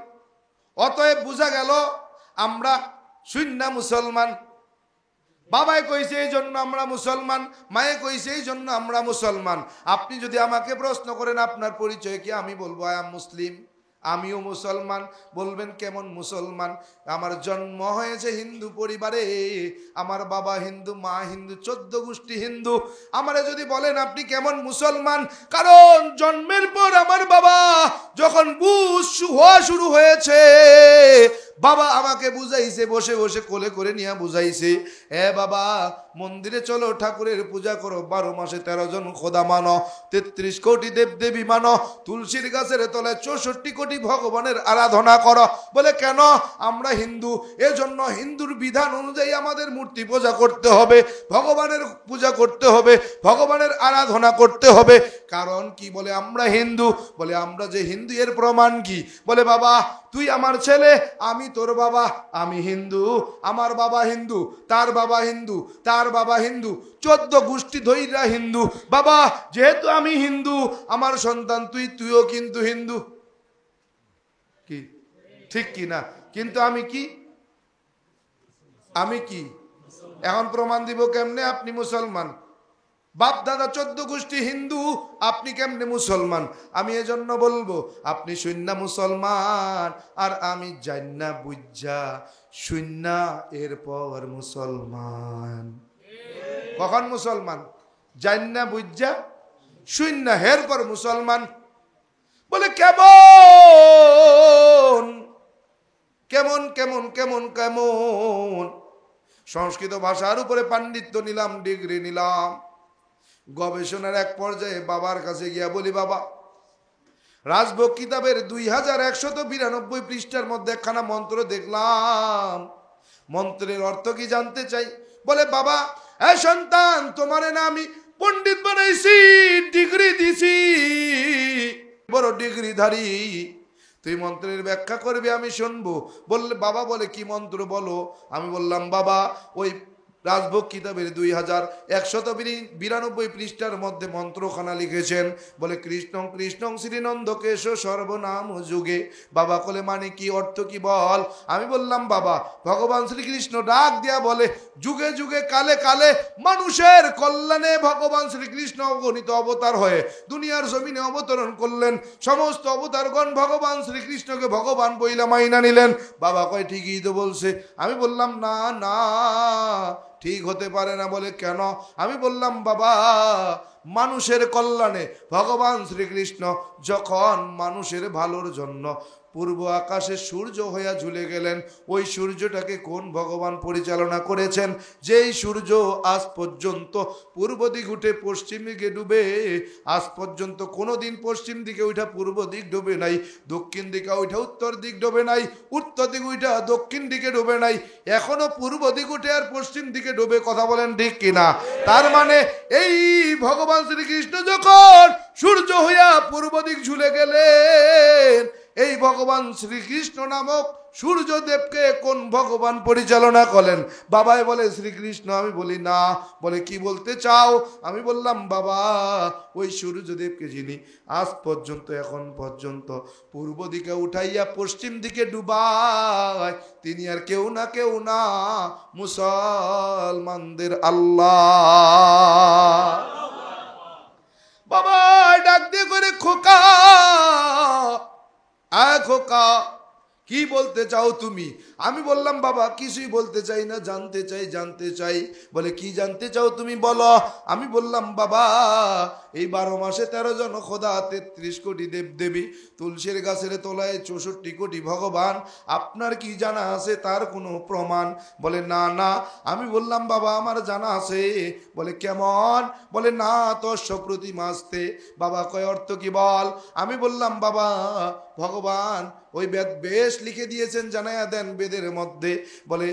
অতএব বুঝা গেল আমরা সুন্নাহ মুসলমান। বাবাই কইছে এই জন্য আমরা মুসলমান, মায়ে কইছে এই জন্য আমরা মুসলমান। আপনি যদি আমাকে প্রশ্ন করেন আপনার পরিচয় কি, আমি বলবো আই এম মুসলিম, আমিও মুসলমান। বলবেন কেমন মুসলমান? আমার জন্ম হয়েছে হিন্দু পরিবারে, আমার বাবা হিন্দু, মা হিন্দু, 14 গোষ্ঠী হিন্দু। আমারে যদি বলেন আপনি কেমন মুসলমান, কারণ জন্মের পর আমার বাবা যখন বুঝ হওয়া শুরু হয়েছে বাবা আমাকে বুঝাইছে, বসে বসে কোলে করে নিয়ে বুঝাইছে এ বাবা মন্দিরে চলো, ঠাকুরের পূজা করো, 12 মাসে 13 জন খোদা মানো, 33 কোটি দেবদেবী মানো, তুলসীর গাছের তলায় 64 কোটি ভগবানের আরাধনা করো। বলে কেন? আমরা হিন্দু, এজন্য হিন্দুর বিধান অনুযায়ী আমাদের মূর্তি পূজা করতে হবে, ভগবানের পূজা করতে হবে, ভগবানের আরাধনা করতে হবে। কারণ কি? বলে আমরা হিন্দু। বলে আমরা যে হিন্দু এর প্রমাণ কি? বলে বাবা তুই আমার ছেলে, আমি তোর বাবা, আমি হিন্দু, আমার বাবা হিন্দু, তার বাবা হিন্দু, তার বাবা হিন্দু, 14 গোষ্ঠী ধইরা হিন্দু। বাবা যেহেতু আমি হিন্দু, আমার সন্তান তুই, তুইও কিন্তু হিন্দু। কি ঠিক কি না? কিন্তু আমি কি? আমি কি? এখন প্রমাণ দিব কেমনে আপনি মুসলমান? বাপ দাদা 14 গোষ্ঠী হিন্দু, আপনি কেমনে মুসলমান? আমি এজন্য বলবো আপনি শূন্য মুসলমান, আর আমি জান্না বুঝা শূন্য, এরপর মুসলমান। কখন মুসলমান? জান্না বুঝা শূন্য, এরপর মুসলমান। বলে কেমন কেমন কেমন কেমন কেমন? সংস্কৃত ভাষার উপরে পাণ্ডিত্য নিলাম, ডিগ্রি নিলাম, গবেষণার এক পর্যায়ে বাবার কাছে গিয়া বলি বাবা রাজভোগ কিতাবের 2192 পৃষ্ঠার মধ্যে একখানা মন্ত্র দেখলাম, মন্ত্রের অর্থ কি জানতে চাই। বলে বাবা এ সন্তান তোমারে না আমি পণ্ডিত বানাইছি, ডিগ্রি দিছি, বড় ডিগ্রিধারী, তুই মন্ত্রের ব্যাখ্যা করবি, আমি শুনবো। বললে বাবা বলে কি মন্ত্র বলো? আমি বললাম বাবা ওই রাজভোগ কিতাবের 2192 পৃষ্ঠার মধ্যে মন্ত্রখানা লিখেছেন, বলে কৃষ্ণ কৃষ্ণ শ্রীনন্দ কেশ সর্বনাম যুগে। বাবা বলে মানে কি, অর্থ কি বল? আমি বললাম বাবা ভগবান শ্রীকৃষ্ণ ডাক দিয়া বলে যুগে যুগে কালে কালে মানুষের কল্যাণে ভগবান শ্রীকৃষ্ণ অগণিত অবতার হয়ে দুনিয়ার জমিনে অবতরণ করলেন। সমস্ত অবতারগণ ভগবান শ্রীকৃষ্ণকে ভগবান বইলা মাইনা নিলেন। বাবা কয় ঠিকই তো বলছে। আমি বললাম না না ঠিক হতে পারে না। বলে কেন? আমি বললাম বাবা মানুষের কল্যাণে ভগবান শ্রীকৃষ্ণ যখন মানুষের ভালোর জন্য পূর্ব আকাশে সূর্য হইয়া ঝুলে গেলেন। ওই সূর্যটাকে কোন ভগবান পরিচালনা করেছেন? যেই সূর্য আজ পর্যন্ত পূর্ব দিক উঠে পশ্চিম দিকে ডুবে, আজ পর্যন্ত কোনোদিন পশ্চিম দিকে উঠা পূর্ব দিক ডুবে নাই, দক্ষিণ দিকে উঠা উত্তর দিক ডুবে নাই, উত্তর দিকে উঠা দক্ষিণ দিকে ডুবে নাই, এখনো পূর্ব দিক উঠে আর পশ্চিম দিকে ডুবে। কথা বলেন ঠিক কিনা? তার মানে এই ভগবান শ্রীকৃষ্ণ যখন সূর্য হইয়া পূর্ব দিক ঝুলে গেলেন, এই ভগবান শ্রীকৃষ্ণ নামক সূর্যদেবকে কোন ভগবান পরিচালনা করেন? বাবাই বলে শ্রীকৃষ্ণ। আমি বলি না। বলে কি বলতে চাও? আমি বললাম বাবা, ওই সূর্যদেবকে যিনি আজ পর্যন্ত এখন পর্যন্ত পূর্ব দিকে উঠাইয়া পশ্চিম দিকে ডুবায়, তিনি আর কেউ না মুসলমানদের আল্লাহ। বাবা ডাক দিয়ে করে খোকা, খোকা কি বলতে চাও তুমি? আমি বললাম বাবা কিছুই বলতে চাই না, জানতে চাই। বলে কি জানতে চাও তুমি বলো। আমি বললাম বাবা, এই 12 মাসে 13 জন খোদা, 33 কোটি দেব দেবী, তুলসীর গাছের তলায় 64 কোটি ভগবান, আপনার কি জানা আছে তার কোনো প্রমাণ? বলে না না। আমি বললাম বাবা আমার জানা আছে। বলে কেমন? বলে না তস্য প্রতিমাস্তে। বাবা কয় অর্থ কি বল। আমি বললাম বাবা ভগবান ওই বেদ বেশ লিখে দিয়েছেন, জানাইয়া দেন বেদের মধ্যে। বলে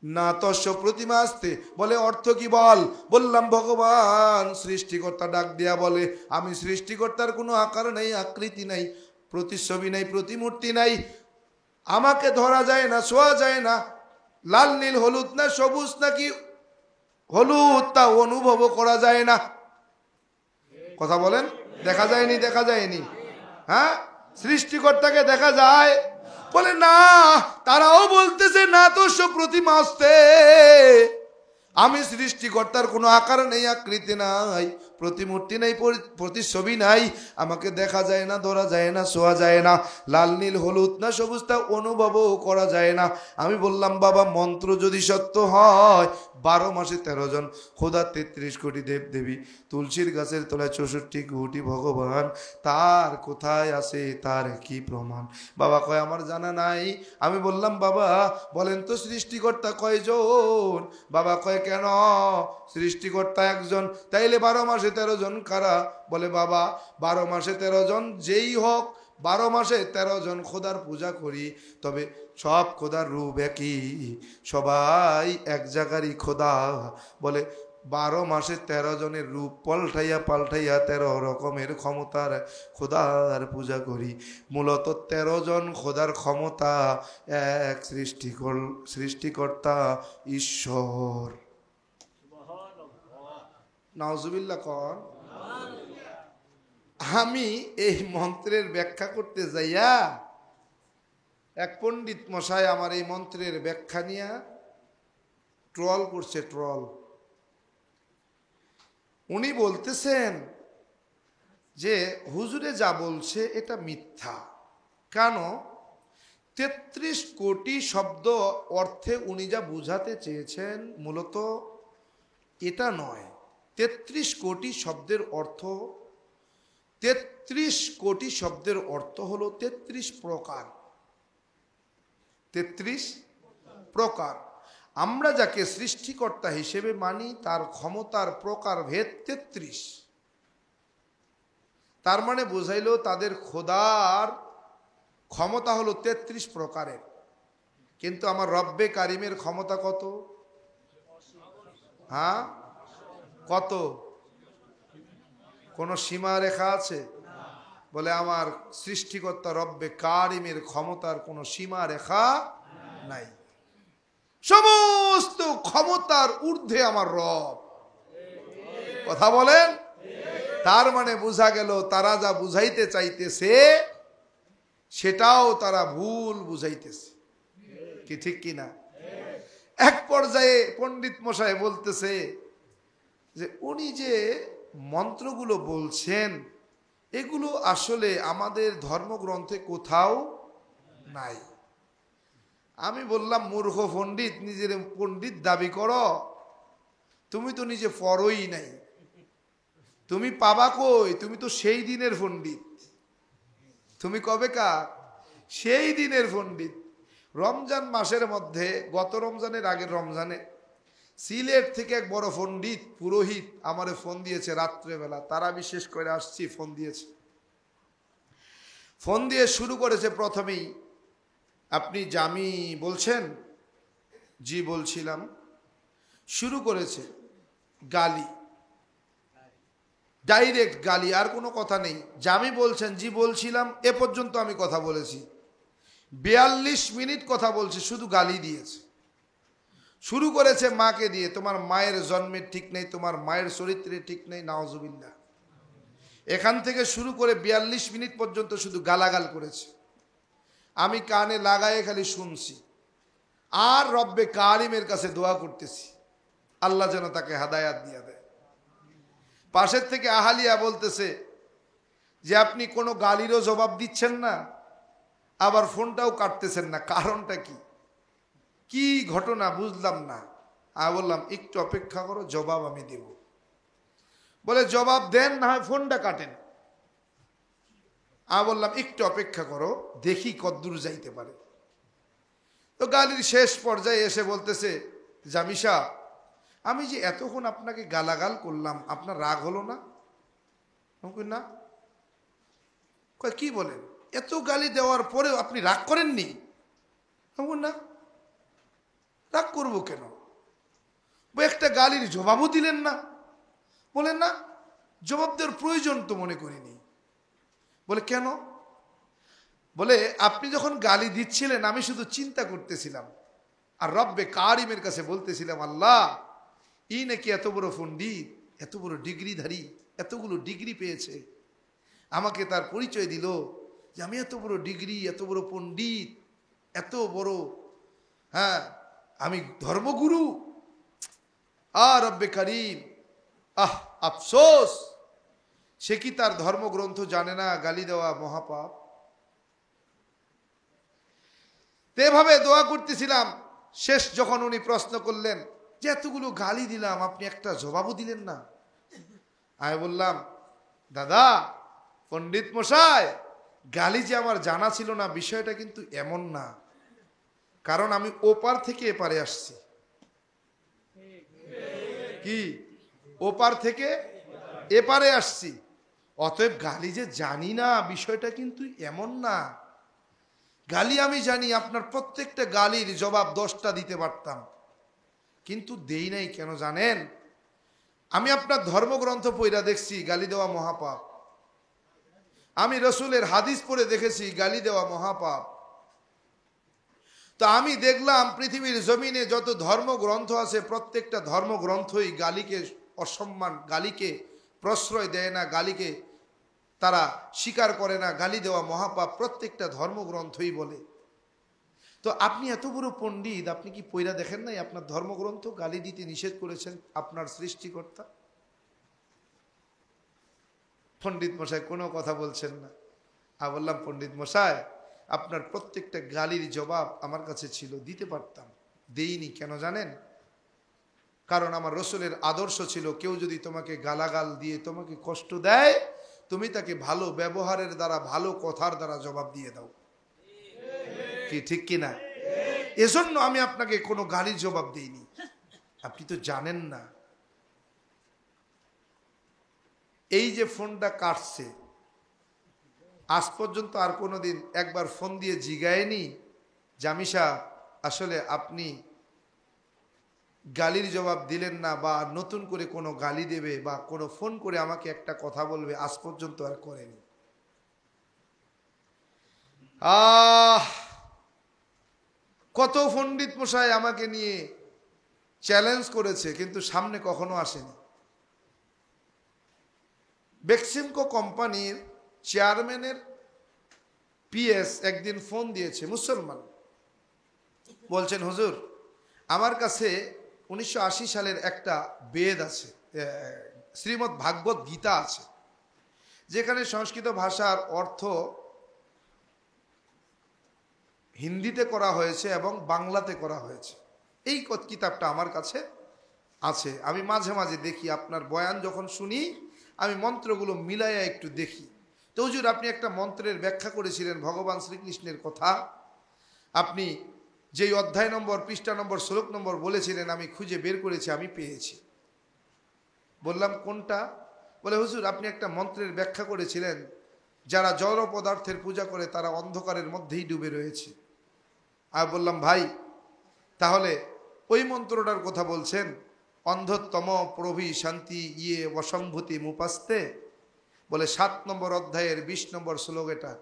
না তস্য প্রতিমা আসতে। বলে অর্থ কি বল। বললাম ভগবান সৃষ্টিকর্তা ডাক দিয়া বলে, আমি সৃষ্টিকর্তার কোনো আকার নাই, আকৃতি নাই, প্রতিচ্ছবি নাই, প্রতিমূর্তি নাই, আমাকে ধরা যায় না, ছোঁয়া যায় না, লাল নীল হলুদ না সবুজ নাকি হলুদ তা অনুভব করা যায় না। কথা বলেন, দেখা যায়নি? হ্যাঁ, সৃষ্টিকর্তাকে দেখা যায়? বলে না, তারাও বলতেছে না তস্য প্রতিমা আসতে, আমি সৃষ্টিকর্তার কোনো আকার নেই, আকৃতি নাই, প্রতিমূর্তি নাই, প্রতিচ্ছবি নাই, আমাকে দেখা যায় না, ধরা যায় না, ছোঁয়া যায় না, লাল নীল হলুদ না সবুজ তা অনুভবও করা যায় না। আমি বললাম বাবা মন্ত্র যদি সত্য হয়, 12 মাসে 13 জন খোদা, 33 কোটি দেব দেবী, তুলসীর গাছের তলায় 64 কোটি ভগবান, তার কোথায় আছে, তার কি প্রমাণ? বাবা কয় আমার জানা নাই। আমি বললাম বাবা বলেন তো সৃষ্টিকর্তা কয়জন? বাবা কয় কেন, সৃষ্টিকর্তা একজন, তাইলে 12 মাসে 13 জন কারা? বলে বাবা 12 মাসে 13 জন যেই হোক, 12 মাসে 13 জন খোদার পূজা করি, তবে সব খোদার রূপ একই, সবাই এক জায়গারই খোদা। বলে 12 মাসে 13 জনের রূপ পাল্টাইয়া 13 রকমের ক্ষমতার খোদার পূজা করি। মূলত 13 জন খোদার ক্ষমতা, এক সৃষ্টিকর্তা ঈশ্বর। নাউজুবিল্লাহ কর। আমি এই মন্ত্রের ব্যাখ্যা করতে যাইয়া এক পণ্ডিত মশাই আমার এই মন্ত্রের ব্যাখ্যা নিয়ে ট্রল করছে, ট্রল। উনি বলতেছেন যে হুজুরে যা বলছে এটা মিথ্যা। কেন? 33 কোটি শব্দ অর্থে উনি যা বুঝাতে চেয়েছেন মূলত এটা নয়। 33 কোটি শব্দের অর্থ, 33 কোটি শব্দের অর্থ হলো 33 প্রকার। 33 প্রকার। আমরা যাকে সৃষ্টিকর্তা হিসেবে মানি তার ক্ষমতার প্রকার ভেদ 33। তার মানে বোঝাইলো তাদের খোদার ক্ষমতা হলো 33 প্রকারের। কিন্তু আমার রব্বে কারিমের ক্ষমতা কত? হ্যাঁ, কত? কোন সীমা রেখা আছে? বলে আমার সৃষ্টিকর্তা রব্বে কারিমের ক্ষমতার কোনো সীমা রেখা নাই, সমস্ত ক্ষমতার ঊর্ধ্বে আমার রব। কথা বলেন। তার মানে বোঝা গেল তারা যা বুঝাইতে চাইতেছে সেটাও তারা ভুল বুঝাইতেছে। কি ঠিক কিনা? এক পর্যায়ে পণ্ডিত মশাই বলতেছে যে উনি যে মন্ত্রগুলো বলছেন এগুলো আসলে আমাদের ধর্মগ্রন্থে কোথাও নাই। আমি বললাম মূর্খ পণ্ডিত, নিজের পণ্ডিত দাবি করো, তুমি তো নিজে পড়োই নাই, তুমি পাবা কই? তুমি তো সেই দিনের পণ্ডিত, তুমি কবে কার? সেই দিনের পণ্ডিত। রমজান মাসের মধ্যে, গত রমজানের আগের রমজানে সিলেট থেকে এক বড় পণ্ডিত পুরোহিত আমারে ফোন দিয়েছে রাত্রেবেলা, তারা বিশেষ করে আসছি, ফোন দিয়েছে। ফোন দিয়ে শুরু করেছে প্রথমেই, আপনি জামি বলছেন? জি বলছিলাম। শুরু করেছে গালি, ডাইরেক্ট গালি, আর কোনো কথা নেই। জামি বলছেন? জি বলছিলাম। এ পর্যন্ত আমি কথা বলেছি, 42 মিনিট কথা বলছে, শুধু গালি দিয়েছে। শুরু করেছে মাকে দিয়ে, তোমার মায়ের জন্মের ঠিক নেই, তোমার মায়ের চরিত্রে ঠিক নেই, নাউজুবিল্লাহ। এখান থেকে শুরু করে 42 মিনিট পর্যন্ত শুধু গালাগাল করেছে। আমি কানে লাগায়ে খালি শুনছি, আর রব্বে কারিমের কাছে দোয়া করতেছি আল্লাহ যেন তাকে হাদায়াত দিয়ে দেয়। পাশের থেকে আহালিয়া বলতেছে যে আপনি কোনো গালিরও জবাব দিচ্ছেন না, আবার ফোনটাও কাটতেছেন না, কারণটা কি? কি ঘটনা বুঝলাম না। আমি বললাম একটু অপেক্ষা করো, জবাব আমি দেব। বলে জবাব দেন, না হয় ফোনটা কাটেন। আমি বললাম একটু অপেক্ষা করো, দেখি কদ্দূর যাইতে পারে। তো গালির শেষ পর্যায়ে এসে বলতেছে, জামিশা আমি যে এতক্ষণ আপনাকে গালাগাল করলাম, আপনার রাগ হলো না? না। কয় কি বলেন, এত গালি দেওয়ার পরেও আপনি রাগ করেননি? না, রাগ করবো কেন? একটা গালির জবাবও দিলেন না? বলেন না, জবাব দেওয়ার প্রয়োজন তো মনে করিনি। বলে কেন? বলে আপনি যখন গালি দিচ্ছিলেন আমি শুধু চিন্তা করতেছিলাম, আর রব্বে কারিমের কাছে বলতেছিলাম, আল্লাহ ই নাকি এত বড় পণ্ডিত, এত বড় ডিগ্রিধারী, এতগুলো ডিগ্রি পেয়েছে, আমাকে তার পরিচয় দিল যে আমি এত বড় ডিগ্রি, এত বড় পণ্ডিত, এত বড়, হ্যাঁ আমি ধর্মগুরু। রব্বে কারিম, আফসোস, সে কি তার ধর্মগ্রন্থ জানে না? গালি দেওয়া মহাপাপ। এভাবে দোয়া করতেছিলাম। শেষ যখন উনি প্রশ্ন করলেন যে এতগুলো গালি দিলাম, আপনি একটা জবাবও দিলেন না। আমি বললাম, দাদা পণ্ডিত মশাই, গালি যে আমার জানা ছিল না বিষয়টা কিন্তু এমন না, কারণ আমি ওপার থেকে এপারে আসছি। কি? ওপার থেকে এপারে আসছি, অতএব গালি যে জানি না বিষয়টা কিন্তু এমন না। গালি আমি জানি, আপনার প্রত্যেকটা গালির জবাব 10টা দিতে পারতাম, কিন্তু দেই নাই। কেন জানেন? আমি আপনার ধর্মগ্রন্থ পড়া দেখছি গালি দেওয়া মহাপাপ। আমি রসুলের হাদিস পড়ে দেখেছি গালি দেওয়া মহাপাপ। তো আমি দেখলাম পৃথিবীর জমিনে যত ধর্মগ্রন্থ আছে প্রত্যেকটা ধর্মগ্রন্থই গালিকে অসম্মান, গালিকে প্রশ্রয় দেয় না, গালিকে তারা স্বীকার করে না। গালি দেওয়া মহাপাপ প্রত্যেকটা ধর্মগ্রন্থই বলে। তো আপনি এত বড় পণ্ডিত, আপনি কি পয়রা দেখেন নাই আপনার ধর্মগ্রন্থ গালি দিতে নিষেধ করেছেন আপনার সৃষ্টিকর্তা? পণ্ডিত মশাই কোনো কথা বলছেন না। আমি বললাম, পণ্ডিত মশাই আপনার প্রত্যেকটা গালির জবাব আমার কাছে ছিল, দিতে পারতাম, দেইনি। কেন জানেন? কারণ আমার রসুলের আদর্শ ছিল, কেউ যদি তোমাকে গালাগাল দিয়ে তোমাকে কষ্ট দেয়, তুমি তাকে ভালো ব্যবহারের দ্বারা, ভালো কথার দ্বারা জবাব দিয়ে দাও। কি ঠিক কিনা? এজন্য আমি আপনাকে কোনো গালির জবাব দেইনি। আপনি তো জানেন না। এই যে ফোনটা কাটছে, আজ পর্যন্ত আর কোনোদিন একবার ফোন দিয়ে জিগায়নি, জামিশা আসলে আপনি গালির জবাব দিলেন না, বা নতুন করে কোনো গালি দেবে, বা কোনো ফোন করে আমাকে একটা কথা বলবে, আজ পর্যন্ত আর করেনি। কত পণ্ডিত মশাই আমাকে নিয়ে চ্যালেঞ্জ করেছে, কিন্তু সামনে কখনো আসেনি। বেক্সিমকো কোম্পানির চেয়ারম্যানের পিএস একদিন ফোন দিয়েছে, মুসলমান। বলছেন, হুজুর আমার কাছে 1980 সালের একটা বেদ আছে, শ্রীমদ্ ভাগবত গীতা আছে, যেখানে সংস্কৃত ভাষার অর্থ হিন্দিতে করা হয়েছে এবং বাংলাতে করা হয়েছে। এই কিতাবটা আমার কাছে আছে। আমি মাঝে মাঝে দেখি, আপনার বয়ান যখন শুনি আমি মন্ত্রগুলো মিলাইয়া একটু দেখি। তো হুজুর আপনি একটা মন্ত্রের ব্যাখ্যা করেছিলেন ভগবান শ্রীকৃষ্ণের কথা, আপনি যেই অধ্যায় নম্বর, পৃষ্ঠা নম্বর, শ্লোক নম্বর বলেছিলেন আমি খুঁজে বের করেছি, আমি পেয়েছি। বললাম কোনটা? বলে হুজুর আপনি একটা মন্ত্রের ব্যাখ্যা করেছিলেন যারা জড় পদার্থের পূজা করে তারা অন্ধকারের মধ্যেই ডুবে রয়েছে। আর বললাম ভাই তাহলে ওই মন্ত্রটার কথা বলছেন, অন্ধতম প্রভি শান্তি ইয়ে অসম্ভূতি মুপাস্তে? বলে 7 নম্বর অধ্যায়ের 20 নম্বর শ্লোক এটা।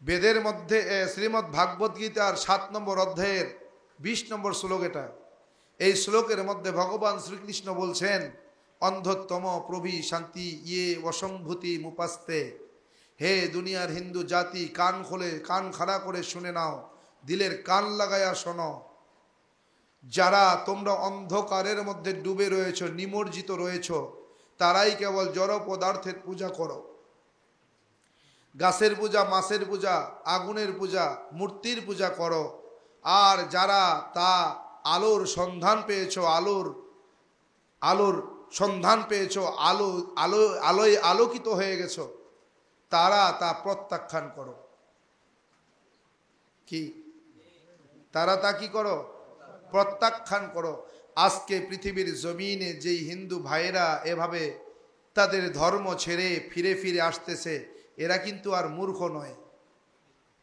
বেদের মধ্যে শ্রীমদ্ ভাগবত গীতার 7 নম্বর অধ্যায়ের 20 নম্বর শ্লোক এটা। এই শ্লোকের মধ্যে ভগবান শ্রীকৃষ্ণ বলছেন অন্ধতম প্রভি শান্তি ইয়ে অসম্ভূতি মুপাস্তে। হে দুনিয়ার হিন্দু জাতি, কান খোলে, কান খাড়া করে শুনে নাও, দিলের কান লাগায়া শোনো। যারা তোমরা অন্ধকারের মধ্যে ডুবে রয়েছ, নিমজ্জিত রয়েছ, তারাই কেবল জড় পদার্থের পূজা করো। গাছের পূজা, মাছের পূজা, আগুনের পূজা, মূর্তির পূজা করো। আর যারা তা আলোর সন্ধান পেয়েছ, আলোর সন্ধান পেয়েছ, আলোয় আলোকিত হয়ে গেছ, তারা তা প্রত্যাখ্যান করো। কি? তারা তা কি করো? প্রত্যাখ্যান করো। আজকে পৃথিবীর জমিনে যেই হিন্দু ভাইয়েরা এভাবে তাদের ধর্ম ছেড়ে ফিরে ফিরে আসতেছে, এরা কিন্তু আর মূর্খ নয়।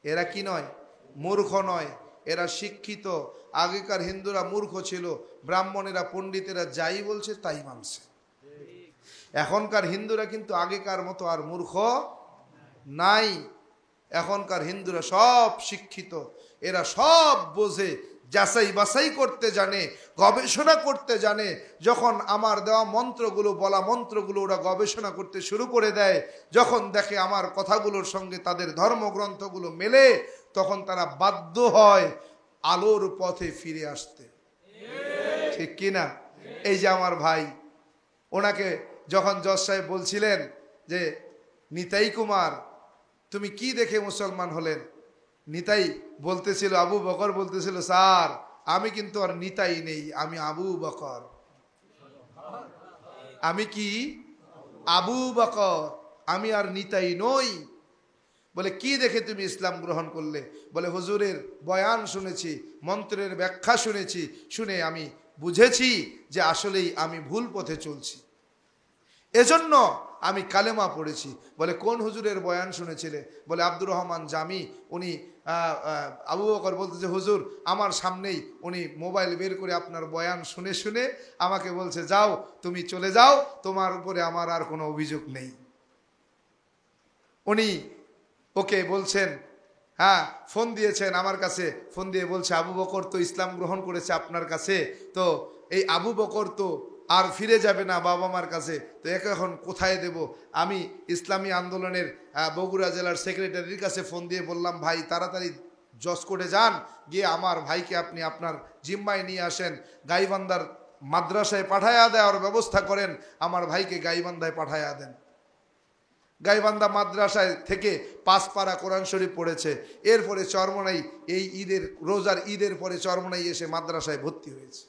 এরা কি নয়? মূর্খ নয়, এরা শিক্ষিত। আগেকার হিন্দুরা মূর্খ ছিল, ব্রাহ্মণেরা পণ্ডিতেরা যাই বলছে তাই মানছে। এখনকার হিন্দুরা কিন্তু আগেকার মতো আর মূর্খ নাই। এখনকার হিন্দুরা সব শিক্ষিত, এরা সব বোঝে, যাচাই বাছাই করতে জানে, গবেষণা করতে জানে। যখন আমার দেওয়া মন্ত্রগুলো, বলা মন্ত্রগুলো ওরা গবেষণা করতে শুরু করে দেয়, যখন দেখে আমার কথাগুলোর সঙ্গে তাদের ধর্মগ্রন্থগুলো মেলে, তখন তারা বাধ্য হয় আলোর পথে ফিরে আসতে। ঠিক কিনা? এই যে আমার ভাই, ওনাকে যখন জজ সাহেব বলছিলেন যে নিতাই কুমার তুমি কি দেখে মুসলমান হলেন, নিতাই বলতেছিল, আবু বকর বলতেছিল, স্যার আমি কিন্তু আর নিতাই নেই, আমি আবু বকর। আমি কি? আবু বকর, আমি আর নিতাই নই। বলে কি দেখে তুমি ইসলাম গ্রহণ করলে? বলে হুজুরের বয়ান শুনেছি, মন্ত্রের ব্যাখ্যা শুনেছি, শুনে আমি বুঝেছি যে আসলেই আমি ভুল পথে চলছি, এজন্য আমি কালেমা পড়েছি। বলে কোন হুজুরের বয়ান শুনেছিলে? বলে আব্দুর রহমান জামি, উনি আবু বকর বলতেছে হুজুর আমার সামনেই উনি মোবাইল বের করে আপনার বয়ান শুনে শুনে আমাকে বলছে যাও তুমি চলে যাও, তোমার উপরে আমার আর কোনো অভিযোগ নেই। উনি ওকে বলছেন, হ্যাঁ ফোন দিয়েছেন আমার কাছে, ফোন দিয়ে বলছে আবু বকর তো ইসলাম গ্রহণ করেছে আপনার কাছে, তো এই আবু বকর তো আর ফিরে যাবে না বাবা মার কাছে, তো একে এখন কোথায় দেব? আমি ইসলামী আন্দোলনের বগুড়া জেলার সেক্রেটারির কাছে ফোন দিয়ে বললাম ভাই তাড়াতাড়ি জজ কোর্টে যান, গিয়ে আমার ভাইকে আপনি আপনার জিম্মায় নিয়ে আসেন, গাইবান্ধার মাদ্রাসায় পাঠায়া দেওয়ার ব্যবস্থা করেন, আমার ভাইকে গাইবান্ধায় পাঠায়া দেন। গাইবান্ধা মাদ্রাসায় থেকে 5 পারা কোরআন শরীফ পড়েছে, এরপরে চরমনাই এই ঈদের রোজার ঈদের পরে চরমনাই এসে মাদ্রাসায় ভর্তি হয়েছে।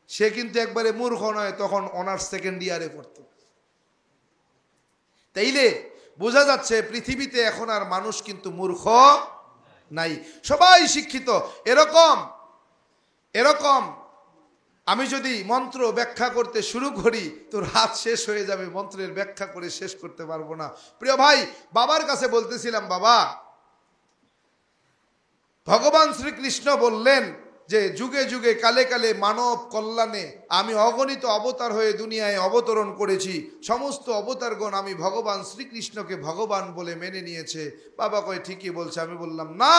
সে কিন্তু একবারে মূর্খ নয়, তখন অনার্স সেকেন্ড ইয়ারে পড়ত। তাইলে বোঝা যাচ্ছে পৃথিবীতে এখন আর মানুষ কিন্তু মূর্খ নাই, সবাই শিক্ষিত। এরকম আমি যদি মন্ত্র ব্যাখ্যা করতে শুরু করি তো রাত শেষ হয়ে যাবে, মন্ত্রের ব্যাখ্যা করে শেষ করতে পারবো না। প্রিয় ভাই, বাবার কাছে বলতেছিলাম, বাবা ভগবান শ্রীকৃষ্ণ বললেন যে যুগে যুগে কালে কালে মানব কল্যাণে আমি অগণিত অবতার হয়ে দুনিয়ায় অবতরণ করেছি, সমস্ত অবতারগণ আমি ভগবান শ্রীকৃষ্ণকে ভগবান বলে মেনে নিয়েছে। বাবা কয় ঠিকই বলছে। আমি বললাম না,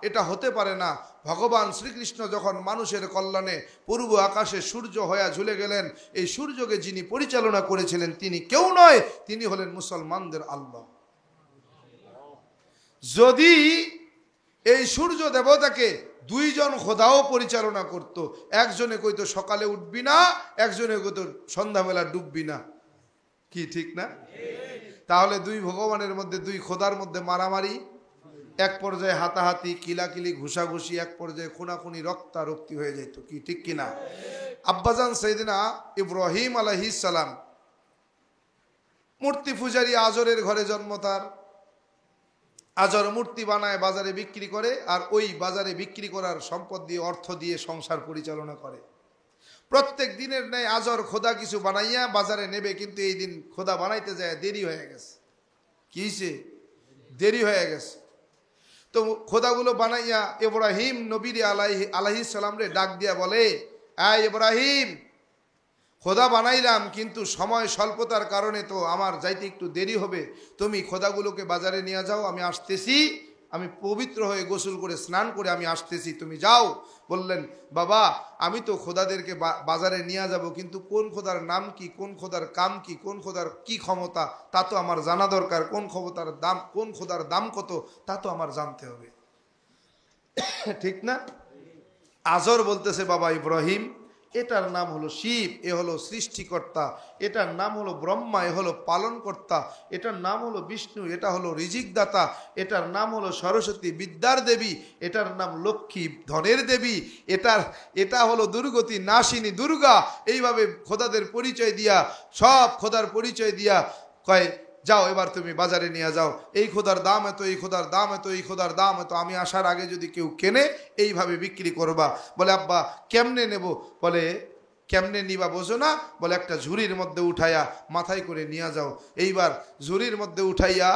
এটা হতে পারে না। ভগবান শ্রীকৃষ্ণ যখন মানুষের কল্যাণে পূর্ব আকাশে সূর্য হয়ে ঝুলে গেলেন, এই সূর্যকে যিনি পরিচালনা করেছিলেন তিনি কেউ নয়, তিনি হলেন মুসলমানদের আল্লাহ। যদি এই সূর্য দেবতাকে 2 জন খোদাও পরিচালনা করত, একজনে কইতো সকালে উঠবি না, একজনে কইতো সন্ধ্যাবেলা ডুববি না, কি ঠিক না? তাহলে 2 ভগবানের মধ্যে, 2 খোদার মধ্যে মারামারি, এক পর্যায়ে হাতাহাতি, কিলাকিলি, ঘুষাঘুষি, এক পর্যায়ে খুনাখুনি, রক্তারক্তি হয়ে যেত, কি ঠিক কিনা? আব্বাজান সাইয়েদনা ইব্রাহিম আলাইহিস সালাম মূর্তি পূজারী আজরের ঘরে জন্ম তার। আজর মূর্তি বানায় বাজারে বিক্রি করে, আর ওই বাজারে বিক্রি করার সম্পদ দিয়ে অর্থ দিয়ে সংসার পরিচালনা করে। প্রত্যেক দিনের ন্যায় আজর খোদা কিছু বানাইয়া বাজারে নেবে, কিন্তু এই দিন খোদা বানাইতে যায় দেরি হয়ে গেছে। কি হয়েছে? দেরি হয়ে গেছে। তো খোদাগুলো বানাইয়া ইব্রাহিম নবী আলাইহিস সালাম রে ডাক দিয়া বলে, আয় ইব্রাহিম, খোদা বানাইলাম কিন্তু সময় স্বল্পতার কারণে তো আমার যাইতে একটু দেরি হবে, তুমি খোদাগুলোকে বাজারে নিয়ে যাও, আমি আসতেছি, আমি পবিত্র হয়ে গোসল করে স্নান করে আমি আসতেছি, তুমি যাও। বললেন, বাবা আমি তো খোদাদেরকে বাজারে নিয়ে যাব, কিন্তু কোন খোদার নাম কি, কোন খোদার কাম কি, কোন খোদার কি ক্ষমতা তা তো আমার জানা দরকার, কোন ক্ষমতার দাম, কোন খোদার দাম কত তা তো আমার জানতে হবে, ঠিক না? আজর বলতেছে, বাবা ইব্রাহিম, এটার নাম হলো শিব, এ হলো সৃষ্টিকর্তা, এটার নাম হলো ব্রহ্মা, এ হলো পালনকর্তা, এটার নাম হলো বিষ্ণু, এটা হলো রিজিকদাতা, এটার নাম হলো সরস্বতী বিদ্যার দেবী, এটার নাম লক্ষ্মী ধনের দেবী, এটা হলো দুর্গতি নাশিনী দুর্গা। এইভাবে খোদাদের পরিচয় দিয়া, সব খোদার পরিচয় দিয়া কয়, যাও এবার তুমি বাজারে নিয়ে যাও, এই খোদার দাম এত, এই খোদার দাম এত, এই খোদার দাম এত, আমি আসার আগে যদি কেউ কেনে এইভাবে বিক্রি করবা। বলে, আব্বা কেমনে নেব? বলে, কেমনে নিবা বোঝো না? বলে, একটা ঝুড়ির মধ্যে উঠাইয়া মাথায় করে নিয়ে যাও। এইবার ঝুড়ির মধ্যে উঠাইয়া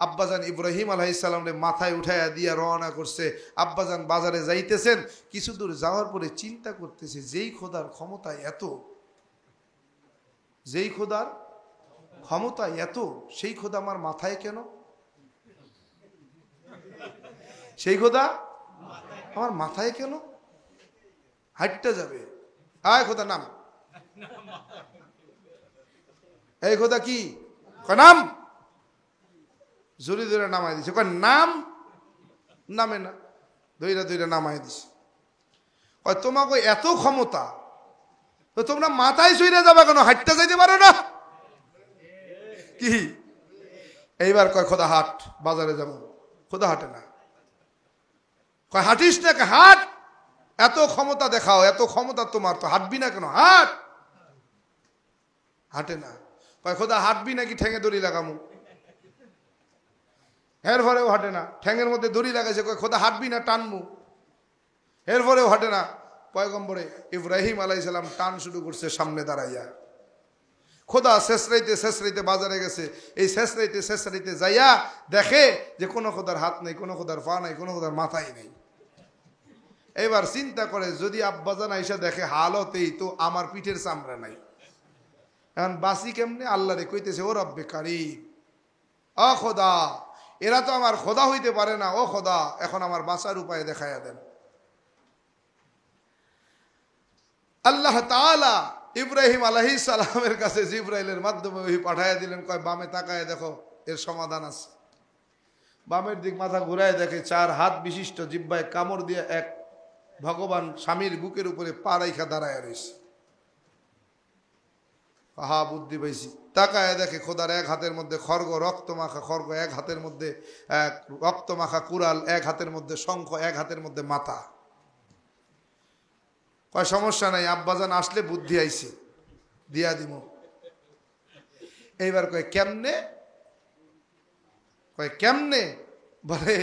আব্বাজান ইব্রাহিম আলাইহিস সালামরে মাথায় উঠাইয়া দিয়া রওনা করছে। আব্বাজান বাজারে যাইতেছেন, কিছু দূর যাওয়ার পরে চিন্তা করতেছে, যেই খোদার ক্ষমতা এত, যেই খোদার ক্ষমতা এত, সেই খোদা আমার মাথায় কেন? সেই খোদা আমার মাথায় কেন? হাঁটতে যাবে, আয় খোদা নাম, এই খোদা কি নাম? জোরে ধরে নামাই দিছে, নাম নামে না, ধৈরা ধৈরা নামাই দিছে। তোমাকে এত ক্ষমতা, তো তোমরা মাথায় চইরা যাবা কেন? হাঁটতে যাইতে পারো না কি? এইবার কয়, খোদা হাট, বাজারে যাবো। খোদা হাঁটে না। কয়, হাঁটিস না? হাট, এত ক্ষমতা দেখাও, এত ক্ষমতা তোমার, তো হাঁটবি না কেন? হাট। হাঁটে না। কয়, খোদা হাঁটবি নাকি ঠ্যাঙে দড়ি লাগামু? এর পরেও হাঁটে না। ঠ্যাঙের মধ্যে দড়ি লাগাইছে, কয় খোদা হাঁটবি না টানমু? এর পরেও হাঁটে না। পয়গম্বরে ইব্রাহিম আলাইহিস সালাম টান শুরু করছে সামনে দাঁড়াইয়া। খোদা শেষরাইতে বাজারে গেছে। এই শেষরাইতে যাইয়া দেখে যে কোনো খোদার হাত নেই, কোনো খোদার পা নাই, কোনো খোদার মাথাই নেই। এবার চিন্তা করে, যদি আব্বাজান আইসা দেখে হালতেই, তো আমার পিঠের চামড়া নাই, এখন বাসি কেমনে? আল্লাহ রে কইতেছে, ও রব্বে কারিম, ও খোদা, এরা তো আমার খোদা হইতে পারে না, ও খোদা এখন আমার বাঁচার উপায় দেখাইয়া দেন। আল্লাহ তাআলা ইব্রাহিম আলাইহিস সালামের কাছে জিবরাইলের মাধ্যমে ওহি পাঠাইয়া দিলেন। কয়, বামে তাকায় দেখো, এর সমাধান আছে। বামের দিক মাথা ঘুরায় দেখে, 4 হাত বিশিষ্ট জিহ্বায় কামড় দিয়ে এক ভগবান স্বামীর বুকের উপরে পা রাইখা দাঁড়ায় রয়েছে। হা, বুদ্ধি পাইছি। তাকায় দেখে খোদার এক হাতের মধ্যে খড়গ, রক্ত মাখা খড়গ, এক হাতের মধ্যে রক্ত মাখা কুড়াল, এক হাতের মধ্যে শঙ্খ, এক হাতের মধ্যে মাথা। কয়, সমস্যা নাই, আব্বাজান আসলে বুদ্ধি আইছে, দিয়া দিব। এইবার কয়, কেমনে? কয়, কেমনে? বলে,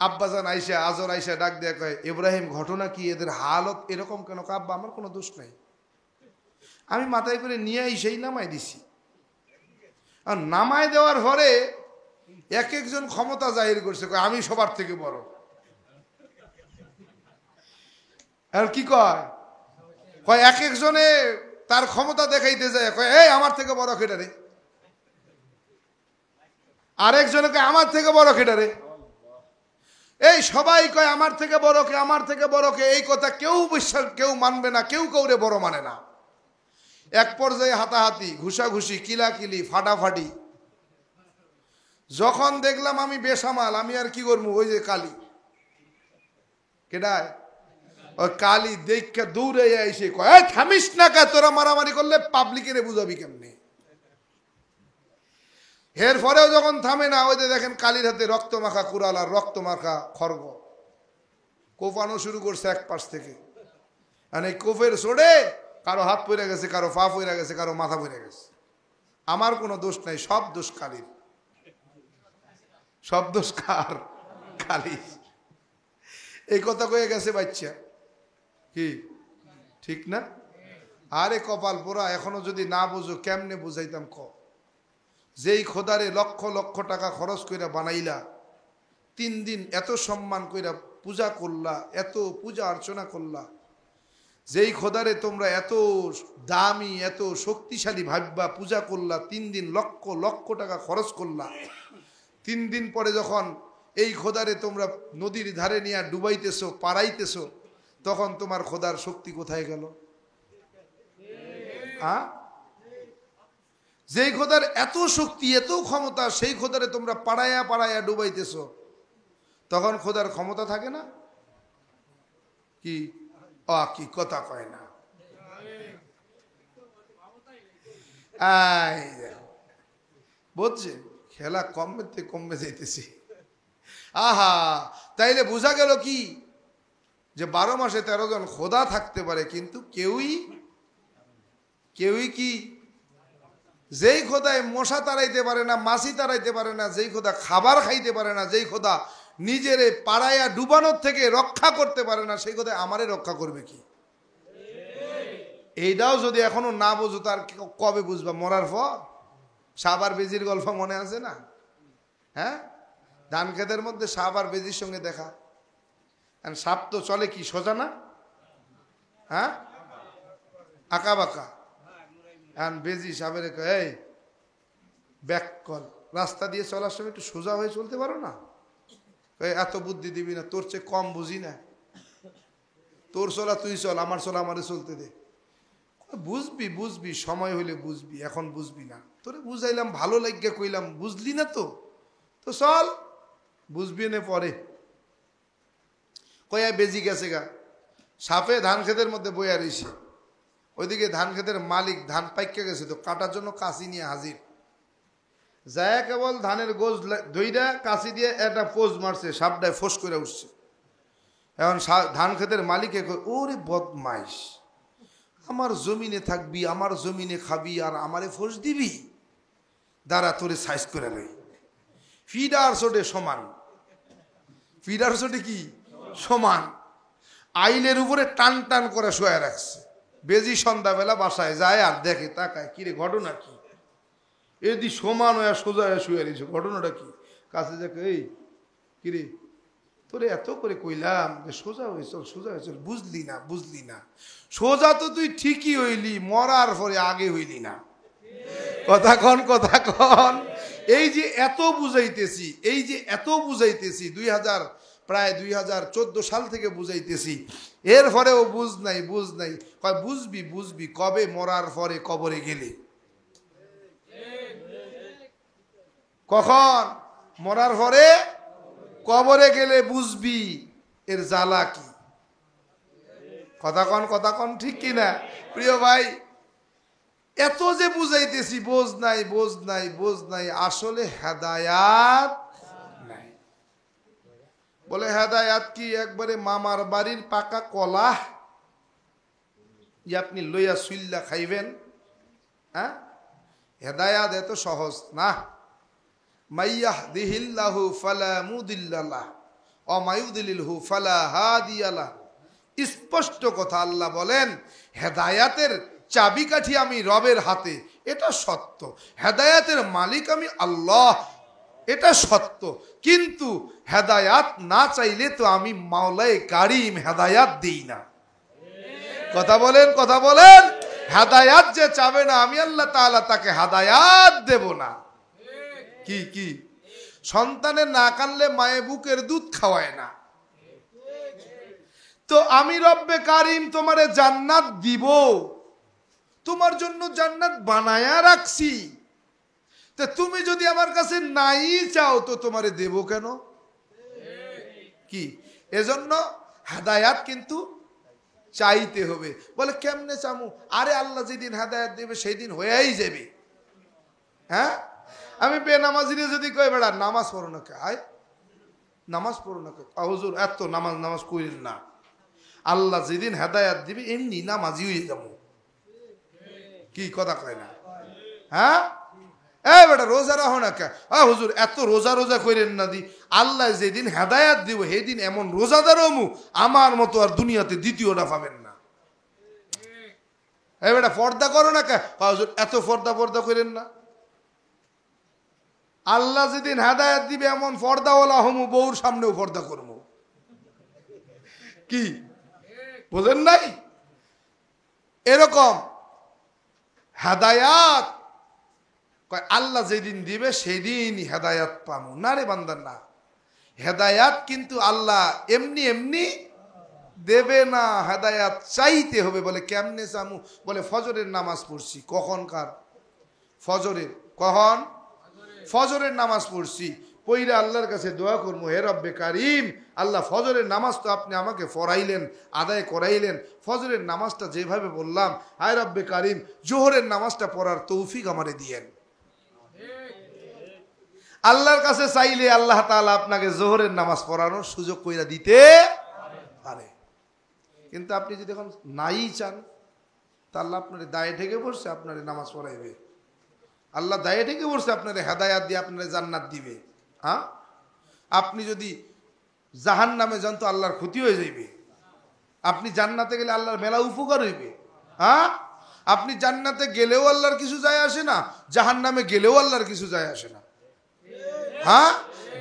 আব্বাজান আইসা, আজর আইসা ডাক দেয়া কয়, ইব্রাহিম ঘটনা কি, এদের হালত এরকম কেন? আব্বা আমার কোনো দোষ নাই, আমি মাথায় করে নিয়ে আইসেই নামাই দিছি। আর নামাই দেওয়ার পরে এক একজন ক্ষমতা জাহির করছে, আমি সবার থেকে বড়। আর কি কয়? কয়, এক একজনে তার ক্ষমতা দেখাইতে যায়। কয়, এই আমার থেকে বড় খেটারে। আরেকজনকে আমার থেকে বড় খেটারে। এই সবাই কয় আমার থেকে বড় কে, আমার থেকে বড় কে। এই কথা কেউ বিশ্বাস, কেউ মানবে না, কেউ কাউরে বড় মানে না। এক পর্যায়ে হাতাহাতি, ঘুষাঘুষি, কিলাকিলি, ফাটাফাটি। যখন দেখলাম আমি বেসামাল, আমি আর কি করবো, ওই যে কালী, কেডায় ওই কালী দেখে দৌড়ে এসে কয়, থামিস না কা, তোরা মারামারি করলে পাবলিকের বুঝাবি কেমনে? এর পরেও যখন থামে না, ওই যে দেখেন কালীর হাতে রক্ত মাখা কুড়াল আর রক্ত মাখা খড়গ, কোপানো শুরু করছে এক পাশ থেকে। আর এই কোফের সোড়ে কারো হাত পড়ে গেছে, কারো পা পড়ে গেছে, কারো মাথা পড়ে গেছে। আমার কোনো দোষ নাই, সব দোষ কালীর। সব দোষ কার? কালীর। এই কথা কয়ে গেছে বাচ্চা, কি ঠিক না? আরে কপাল পোড়া, এখনো যদি না বুঝো কেমনে বুঝাইতাম ক? যেই খোদারে লক্ষ লক্ষ টাকা খরচ কইরা বানাইলা, 3 দিন এত সম্মান কইরা পূজা করলা, এত পূজা অর্চনা করলা, যেই খোদারে তোমরা এত দামি এত শক্তিশালী ভাববা পূজা করলা, 3 দিন লক্ষ লক্ষ টাকা খরচ করলা, 3 দিন পরে যখন এই খোদারে তোমরা নদীর ধারে নিয়ে ডুবাইতেছো, পাড়াইতেছো, তখন তোমার খোদার শক্তি কোথায় গেল? যেই খোদার এত শক্তি এত ক্ষমতা, সেই খোদারে তোমরা পাড়ায়া পাড়ায়া ডুবাইতেছো, তখন খোদার ক্ষমতা থাকে না? কি কি কথা কয় না? বুঝছে খেলা কমবে যাইতেছি। আহা, তাইলে বোঝা গেল কি যে 12 মাসে 13 জন খোদা থাকতে পারে, কিন্তু কেউই কি, যেই খোদায় মশা তাড়াইতে পারে না, মাছি তাড়াইতে পারে না, যেই খোদা খাবার খাইতে পারে না, যেই খোদা নিজেরে পাড়াইয়া ডুবানোর থেকে রক্ষা করতে পারে না, সেই খোদায় আমারে রক্ষা করবে কি? এইটাও যদি এখনো না বুঝো, তার কবে বুঝবা? মরার পর। সাবার বেজির গল্প মনে আছে না? হ্যাঁ, ধান খেতের মধ্যে সাপ আর বেজির সঙ্গে দেখা। সাপ তো চলে কি সোজা না? হ্যাঁ, আঁকা বাঁকা। বেজি সাপের এই ব্যাক কল, রাস্তা দিয়ে চলার সময় একটু সোজা হয়ে চলতে পারো না? এত বুদ্ধি দিবি না, তোর চেয়ে কম বুঝি না, তোর চলা তুই চল, আমার চলা আমারে চলতে দে। বুঝবি বুঝবি, সময় হইলে বুঝবি, এখন বুঝবি না। তোরে বুঝাইলাম, ভালো লাগিয়া কইলাম, বুঝলি না তো চল, বুঝবি না পরে। কয়া বেজি গেছে গা, সাপে ধান খেতের মধ্যে বইয়া রইছে। ওইদিকে ধান খেতের মালিক ধান পাইকে গেছে, তো কাটার জন্য কাশি নিয়ে হাজির। যায় কেবল ধানের গোজ ধইরা কাশি দিয়ে একটা পোজ মারছে, সাপটায় ফোঁস করে উঠছে। এখন ধান খেতের মালিকে কয়, ওরে বদমাইশ, আমার জমিনে থাকবি, আমার জমিনে খাবি, আর আমারে ফোঁস দিবি? দাঁড়া, তোরে সাইজ করে লই। ফিডার চোটে সমান, ফিডার চোটে কি সমান, আইলের উপরে টান টান করে শোয়া রাখছে। বেজি সন্ধ্যাবেলা বাসায় যায় আর দেখে, তাকায়, কিরে ঘটনা কি? এদি সমান হয়ে সোজা হয়ে শুয়ে রয়েছে, ঘটনাটা কি? কাছে দেখে, এই কিরে, তোরে এত করে কইলাম যে সোজা হয়ে চল, সোজা হয়ে চল, বুঝলি না, বুঝলি না। সোজা তো তুই ঠিকই হইলি, মরার পরে আগে হইলি না। কথা কন, কথা কন। এই যে এত বুঝাইতেছি, এই যে এত বুঝাইতেছি, প্রায় 2014 সাল থেকে বুঝাইতেছি, এর পরেও বুঝ নাই, বুঝ নাই। কয় বুঝবি বুঝবি, কবে? মরার পরে, কবরে গেলে। কখন? মরার পরে, কবরে গেলে বুঝবি এর জ্বালা কি। কথা কন, কথা কন, ঠিক কিনা প্রিয় ভাই? এত যে বুঝাইতেছি, বোঝ নাই, বোঝ নাই, বোঝ নাই, আসলে হেদায়াত নাই। বলে হেদায়াত কি একবারে মামার বাড়ির পাকা কলা যে আপনি লইয়া সুইল্লা খাইবেন? হ্যাঁ, হেদায়াত এত সহজ না। মাইয়াহদিহিল্লাহু ফালা মুদিল্লা লাহু ওয়া মায়ুদলিলহু ফালা হাদিয়া লাহু। স্পষ্ট কথা আল্লাহ বলেন, হেদায়াতের চাবিকাঠি আমি রবের হাতে, এটা সত্য। হেদায়াতের মালিক আমি আল্লাহ, এটা সত্য। কিন্তু হেদায়াত না চাইলে তো আমি মাওলায়ে কারিম হেদায়াত দিই না। কথা বলেন, কথা বলেন। হেদায়াত যে চাবে না, আমি আল্লাহ তাআলা তাকে হেদায়াত দেব না। কি কি সন্তানের না কানলে মায়ে বুকের দুধ খাওয়ায় না। তো আমি রব্বে কারিম তোমারে জান্নাত দিব, তোমার জন্য জান্নাত বানায়া রাখছি। তো তুমি যদি আমার কাছে নাই চাও, তো তোমারে দেব কেন? কি এজন্য হেদায়াত কিন্তু চাইতে হবে। বলে কেমনে চামু? আরে আল্লাহ যেদিন হেদায়াত দেবে সেই দিন হয়েই যাবে। হ্যাঁ, আমি বেনামাজিরে যদি কই বেড়া নামাজ পড়ো না কে, আয় নামাজ পড়ো না কে, হুজুর এত নামাজ কইলেন না, আল্লাহ যেদিন হেদায়াত দিবে এমনি নামাজি হয়ে যাবো। কি কথা কয় না? হ্যাঁ, বেটা রোজা রাখো না কে? হুজুর এত রোজা রোজা করেন না দি, আল্লাহ যেদিন হেদায়াত দিব সেদিন এমন রোজাদার হমু আমার মতো আর দুনিয়াতে দ্বিতীয়টা পাবেন না। বেটা পর্দা করো না কে? হুজুর এত পর্দা পর্দা করেন না, আল্লাহ যেদিন হেদায়াত দিবে এমন পর্দাওয়ালা হমু বউর সামনেও পর্দা করবো। কি বোঝেন নাই? এরকম হেদায়াত আল্লাহ যেদিন দিবে সেদিন হেদায়াত পামু না রে বান্দার না। হেদায়াত কিন্তু আল্লাহ এমনি এমনি দেবে না, হেদায়াত চাইতে হবে। বলে কেমনে চামু? বলে ফজরের নামাজ পড়ছি। কখনকার? ফজরের। কখন? ফজরের নামাজ পড়ছি, পইরা আল্লাহর কাছে দোয়া করবো, হে রব্বে কারিম, আল্লাহ ফজরের নামাজ তো আপনি আমাকে পড়াইলেন, আদায় করাইলেন, ফজরের নামাজটা যেভাবে বললাম, হায় রব্বে কারিম জোহরের নামাজটা পড়ার তৌফিক আমারে দিয়েন। আল্লাহর কাছে চাইলে আল্লাহ তাআলা আপনাকে জোহরের নামাজ পড়ানোর সুযোগ কইরা দিতে পারে। কিন্তু আপনি যদি এখন নাই চান, তা আল্লাহ আপনার দায়ে ঠেকে পড়ছে, আপনার নামাজ পড়াইবে। আল্লাহ দায়ে ঠেকে পড়ছে আপনার হেদায়াত দিয়ে আপনার জান্নাত দিবে। হ্যাঁ, আপনি যদি জাহান নামে যান তো আল্লাহর ক্ষতি হয়ে যাইবে। আপনি জান্নাতে গেলে আল্লাহর মেলা উপকার হইবে। হ্যাঁ, আপনি জান্নাতে গেলেও আল্লাহর কিছু যায় আসে না, জাহান নামে গেলেও আল্লাহর কিছু যায় আসে না। হ্যাঁ,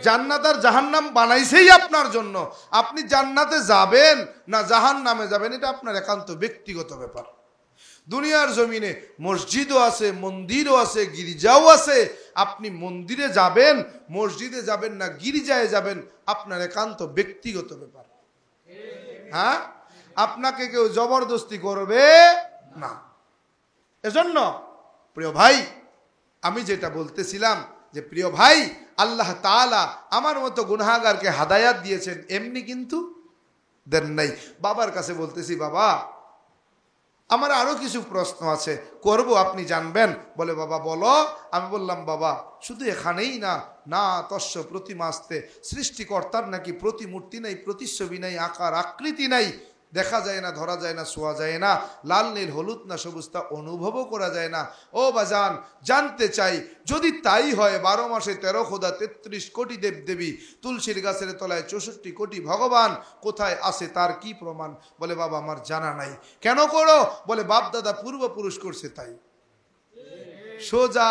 জান্নাত আর জাহান্নাম বানাইছেই আপনার জন্য। আপনি জান্নাতে যাবেন না জাহান নামে যাবেন এটা আপনার একান্ত ব্যক্তিগত ব্যাপার। দুনিয়ার জমিনে মসজিদও আছে, মন্দিরও আছে, গির্জাও আছে। আপনি মন্দিরে যাবেন, মসজিদে যাবেন না গির্জায় যাবেন আপনার একান্ত ব্যক্তিগত ব্যাপার। হ্যাঁ, আপনাকে কেউ জবরদস্তি করবে না। এজন্য প্রিয় ভাই, আমি যেটা বলতেছিলাম যে প্রিয় ভাই, আল্লাহ তাআলা আমার মতো গুনাহগারকে হেদায়াত দিয়েছেন, এমনি কিন্তু দেন নাই। বাবার কাছে বলতেছি, বাবা আমার আরো কিছু প্রশ্ন আছে করব, আপনি জানবেন? বলে বাবা বলো। আমি বললাম বাবা শুধু এখানেই না, না তস্য প্রতিমাস্তে, সৃষ্টিকর্তার নাকি প্রতিমূর্তি নাই, প্রতিচ্ছবি নাই, আকার আকৃতি নাই, দেখা যায় না, ধরা যায় না, ছোঁয়া যায় না, লাল নীল হলুদ না সবুজ তা অনুভবও করা যায় না। ও বাজান জানতে চাই, যদি তাই হয় 12 মাসে 13 খোদা, 33 কোটি দেব দেবী, তুলসীর গাছের তলায় 64 কোটি ভগবান, কোথায় আছে তার কি প্রমাণ? বলে বাবা আমার জানা নাই। কেন করো? বলে বাপ দাদা পূর্বপুরুষ করছে তাই। সোজা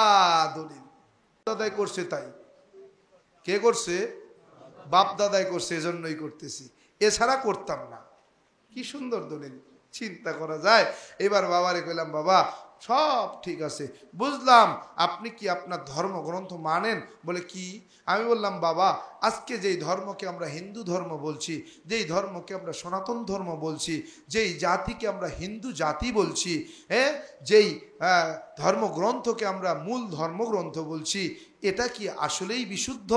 দলিল, দাদাই করছে তাই। কে করছে? বাপ দাদাই করছে, এজন্যই করতেছি, এছাড়া করতাম না। কি সুন্দর দলিল, চিন্তা করা যায়। এবার বাবারে কইলাম বাবা সব ঠিক আছে, বুঝলাম, আপনি কি আপনার ধর্মগ্রন্থ মানেন? বলে কি? আমি বললাম বাবা আজকে যেই ধর্মকে আমরা হিন্দু ধর্ম বলছি, যেই ধর্মকে আমরা সনাতন ধর্ম বলছি, যেই জাতিকে আমরা হিন্দু জাতি বলছি, হ্যাঁ, যেই ধর্মগ্রন্থকে আমরা মূল ধর্মগ্রন্থ বলছি, এটা কি আসলেই বিশুদ্ধ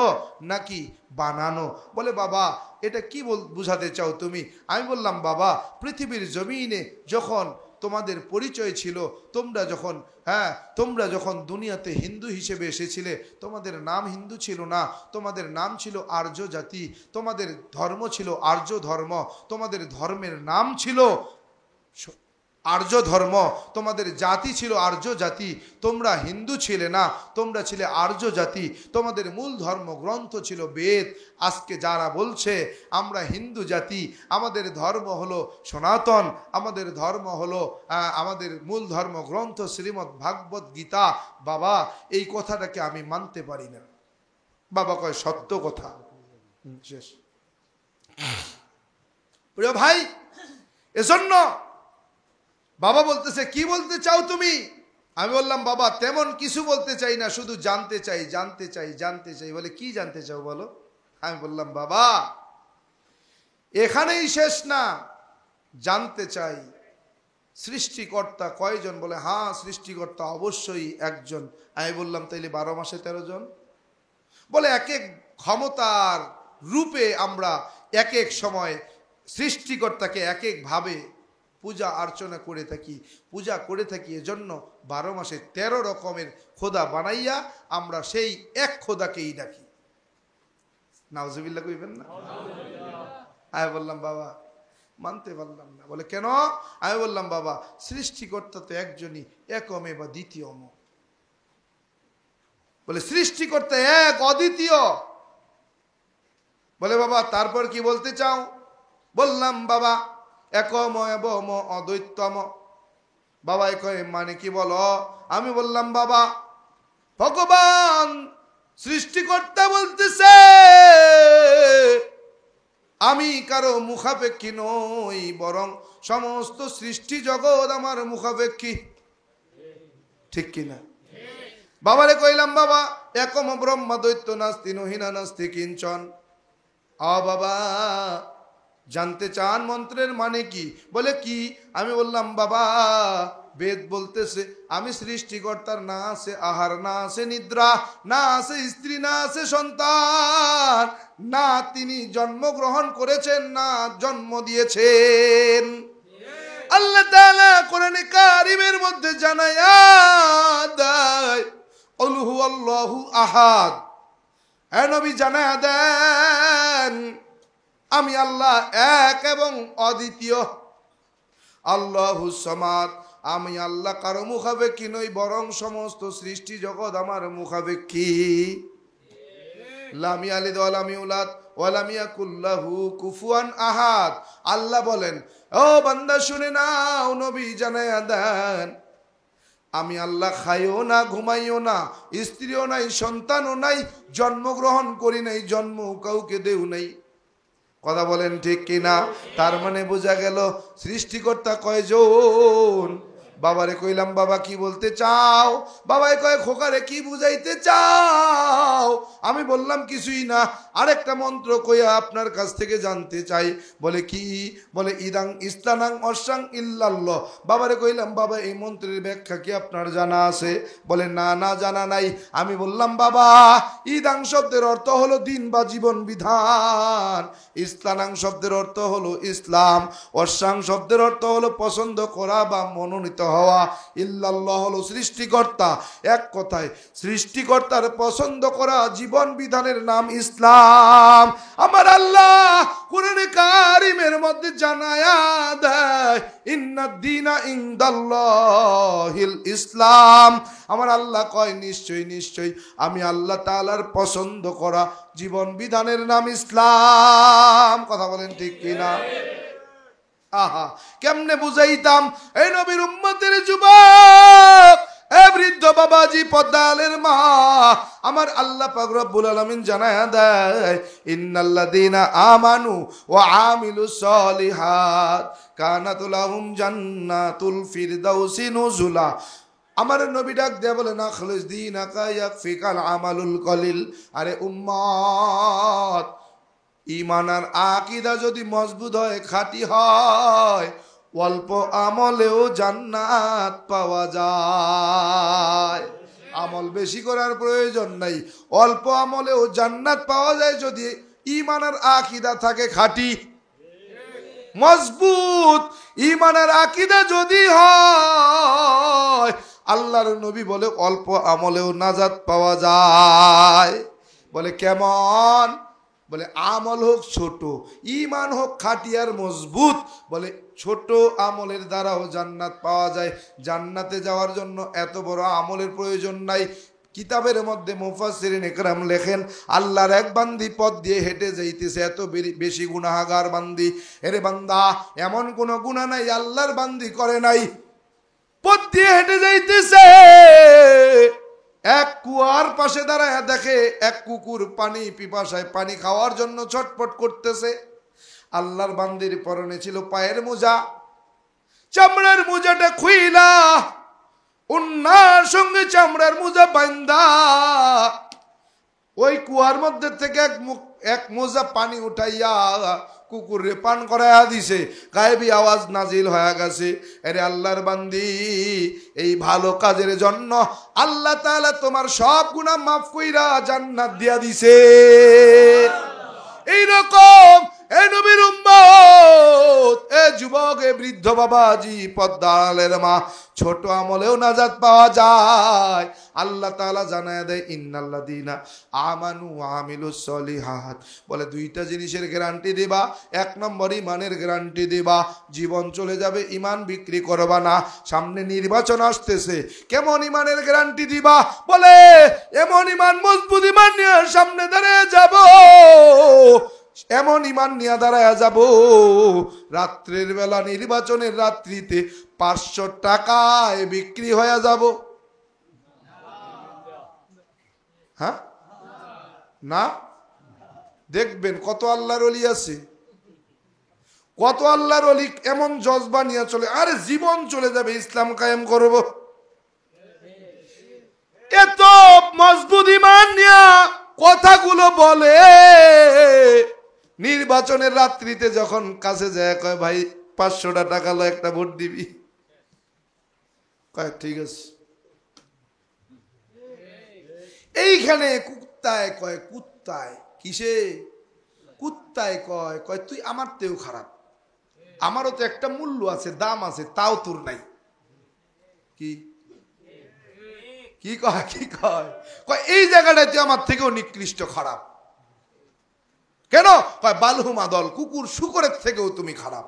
নাকি বানানো? বলে বাবা এটা কি বুঝাতে চাও তুমি? আমি বললাম বাবা পৃথিবীর জমিনে যখন তোমাদের পরিচয় ছিল, তোমরা যখন দুনিয়াতে হিন্দু হিসেবে এসেছিলে, তোমাদের নাম হিন্দু ছিল না, তোমাদের নাম ছিল আর্য জাতি, তোমাদের ধর্ম ছিল আর্য ধর্ম, তোমাদের ধর্মের নাম ছিল আর্য ধর্ম, তোমাদের জাতি ছিল আর্য জাতি। তোমরা হিন্দু ছিলে না, তোমরা ছিলে আর্য জাতি, তোমাদের মূল ধর্মগ্রন্থ ছিল বেদ। আজকে যারা বলছে আমরা হিন্দু জাতি, আমাদের ধর্ম হলো সনাতন, আমাদের ধর্ম হলো আমাদের মূল ধর্মগ্রন্থ শ্রীমদ্ ভাগবত গীতা, বাবা এই কথাটাকে আমি মানতে পারি না। বাবা কয় সত্য কথা। শেষ। প্রিয় ভাই, এজন্য বাবা বলতেছে কি বলতে চাও তুমি? আমি বললাম বাবা তেমন কিছু বলতে চাই না, শুধু জানতে চাই, জানতে চাই, জানতে চাই। বলে কি জানতে চাও বলো? আমি বললাম বাবা এখানেই শেষ না, জানতে চাই সৃষ্টিকর্তা কয়জন? বলে হ্যাঁ সৃষ্টিকর্তা অবশ্যই একজন। আমি বললাম তাইলে 12 মাসে 13 জন? বলে এক এক ক্ষমতার রূপে আমরা এক এক সময় সৃষ্টিকর্তাকে এক এক ভাবে পূজা অর্চনা করে থাকি, এজন্য 12 মাসে 13 রকমের খোদা বানাইয়া আমরা সেই এক খোদাকেই ডাকি। নাউজুবিল্লাহ কইবেন না? আমি বললাম বাবা মানতে পারলাম না। বলে কেন? আমি বললাম বাবা সৃষ্টিকর্তা তো একজনই, একমে বা দ্বিতীয়ম। বলে সৃষ্টিকর্তা এক, অদ্বিতীয়। বলে বাবা তারপর কি বলতে চাও? বললাম বাবা একম এবম অদ্বৈতম। বাবা কয় মানে কি বলো? আমি বললাম বাবা ভগবান সৃষ্টিকর্তা বলতেছে আমি কারো মুখাপেক্ষী নই, বরং সমস্ত সৃষ্টি জগৎ আমার মুখাপেক্ষী। ঠিক কিনা? বাবারে কইলাম বাবা একম ব্রহ্ম দৈত্য নাস্তি নহিনা নাস্তি কিঞ্চন। বাবা জানতে চান মন্ত্রের মানে কি? বলে কি? আমি বললাম বাবা বেদ বলতেছে আমি সৃষ্টিকর্তার, না আছে আহার, না আছে নিদ্রা, না আছে স্ত্রী, না আছে সন্তান, না তিনি জন্মগ্রহণ করেছেন না জন্ম দিয়েছেন। আল্লাহ তাআলা কোরআনে কারিমের মধ্যে জানায়া দেয় কুল হুয়াল্লাহু আহাদ। হে নবী জানায়া দেন আমি আল্লাহ এক এবং অদ্বিতীয়। আল্লাহুস সামাদ, আমি আল্লাহ কারো মুখাপেক্ষী নই, বরং সমস্ত সৃষ্টি জগৎ আমার মুখাপেক্ষী। লাম ইয়ালিদ ওয়া লাম ইউলাদ ওয়া লাম ইয়াকুল লাহু কুফুয়ান আহাদ। আল্লাহ বলেন ও বান্দা শুনে নাও, নবী জানায়া দেন আমি আল্লাহ খাইও না, ঘুমাইও না, স্ত্রীও নাই, সন্তানও নাই, জন্মগ্রহণ করি নাই, জন্ম কাউকে দেও নাই। কথা বলেন ঠিক কিনা? তার মানে বোঝা গেল সৃষ্টিকর্তা কয়জন? বাবারে কইলাম বাবা কি বলতে চাও? বাবাই কয় খোকারে কি বুঝাইতে চাও? আমি বললাম কিছুই না, আরেকটা মন্ত্র কইয়া আপনার কাছ থেকে জানতে চাই। বলে কি? বলে ইদাং ইস্তানাং অর্সাং ইল্লাল্লাহ। বাবারে কইলাম বাবা এই মন্ত্রের ব্যাখ্যা কি আপনার জানা আছে? বলে না না জানা নাই। আমি বললাম বাবা ইদাং শব্দের অর্থ হলো দিন বা জীবন বিধান, ইস্তানাং শব্দের অর্থ হলো ইসলাম, অর্সাং শব্দের অর্থ হলো পছন্দ করা বা মনোনীত হওয়া, ইল্লাল্লাহ হলো সৃষ্টিকর্তা। এক কথায় সৃষ্টিকর্তার পছন্দ করা জীবন বিধানের নাম ইসলাম। আমার আল্লাহ কুরআনে কারিমের মধ্যে জানায়া দেয় ইন্নাদ দীনা ইনদাল্লাহিল ইসলাম। আমার আল্লাহ কয় নিশ্চয়ই নিশ্চয়ই আমি আল্লাহ তাআলার পছন্দ করা জীবন বিধানের নাম ইসলাম। কথা বলেন ঠিক কিনা? আহা কেমনে বুঝাইতাম? এই নবীর উম্মতের যুবক, এ বৃদ্ধ বাবাজি, পদ্মালের মা, আমার আল্লাহ পাক রব্বুল আলামিন জানায়া দেয় ইন্নাল্লাযীনা আমানু ওয়া আমিলুস সলিহাত কানাত লাহুম জান্নাতুল ফিরদাউসি নুজুলা। আমার নবী ডাক দেয়া বলে না খালিস দীনাকা ইয়াকফিকাল আমালুল কলিল। আরে উম্মত, ঈমান আর আকীদা যদি মজবুত হয়, খাঁটি হয়, অল্প আমলেও জান্নাত পাওয়া যায়। আমল বেশি করার প্রয়োজন নাই, অল্প আমলেও জান্নাত পাওয়া যায় যদি ঈমান আর আকীদা থাকে খাঁটি মজবুত। ঈমান আর আকীদা যদি হয়, আল্লাহর নবী বলে অল্প আমলেও নাজাত পাওয়া যায়। বলে কেমন? বলে আমল হোক ছোট, ঈমান হোক খাঁটি আর মজবুত। বলে ছোট আমলের দ্বারাও জান্নাত পাওয়া যায়। জান্নাতে যাওয়ার জন্য এত বড় আমলের প্রয়োজন নাই। কিতাবের মধ্যে মুফাসসিরিন ইকরাম লেখেন আল্লাহর এক বান্দি পথ দিয়ে হেঁটে যাইতেছে, এত বেশি গুনাহগার বান্দি। এরে বান্দা, এমন কোন গুনাহ নাই আল্লাহর বান্দি করে নাই। পথ দিয়ে হেঁটে যাইতেছে, এক কুয়ার পাশে দাঁড়ায় দেখে এক কুকুর পানি পিপাসায় পানি খাওয়ার জন্য ছটফট করতেছে। আল্লাহর বান্দির পরনে ছিল পায়ের মোজা, চামড়ার মোজাটা খুইলা উন্নার সঙ্গে চামড়ার মোজা বান্দা ওই কুয়ার মধ্যে থেকে এক মোজা পানি উঠাইয়া কুকুরে পান করাইয়া দিছে। গায়েবী আওয়াজ নাজিল হয়ে গেছে, আরে আল্লাহর বান্দি, এই ভালো কাজের জন্য আল্লাহ তাআলা তোমার সব গুনাহ মাফ কইরা জান্নাত দিয়া দিছে। এই রকম এ নবীর উম্মত, এ যুবক, এ বৃদ্ধ বাবাজি, পদ্মালের মা, ছোট আমলেও নাজাত পাওয়া যায়। আল্লাহ তাআলা জানায় দেয় ইন্নাল্লাযীনা আমানু ওয়া আমিলুস সলিহাত, বলে দুইটা জিনিসের গ্যারান্টি দিবা। এক নম্বর ইমানের গ্যারান্টি দিবা, জীবন চলে যাবে ইমান বিক্রি করবা না। সামনে নির্বাচন আসতেছে, কেমন ইমানের গ্যারান্টি দিবা? বলে এমন ইমান, মজবুত ইমান নিয়ে সামনে দাঁড়িয়ে যাব, এমন ইমান নিয়ে দাঁড়ায় যাব, রাত্রের বেলা নির্বাচনের রাত্রিতে 500 টাকায় বিক্রি হয়ে যাব। হ্যাঁ না, দেখবেন কত আল্লাহর ওলি আছে, কত আল্লাহর ওলি এমন জজবা নিয়ে চলে, আরে জীবন চলে যাবে ইসলাম কায়েম করব। এত মজবুত ইমান নিয়ে কথাগুলো বলে, নির্বাচনের রাত্রিতে যখন কাছে যায় কয় ভাই 500 টাকা লো, একটা ভোট দিবি। কয় ঠিক আছে। এইখানে কুত্তায় কয়, কুত্তায় কিসে কুত্তায় কয়, কয় তুই আমার তেও খারাপ, আমারও তো একটা মূল্য আছে, দাম আছে, তাও তোর নাই। কি কি কয়, কি কয়, কয় এই জায়গাটায় তুই আমার থেকেও নিকৃষ্ট, খারাপ। কেন? কয় বালহুমা দল, কুকুর শুকরের থেকেও তুমি খারাপ।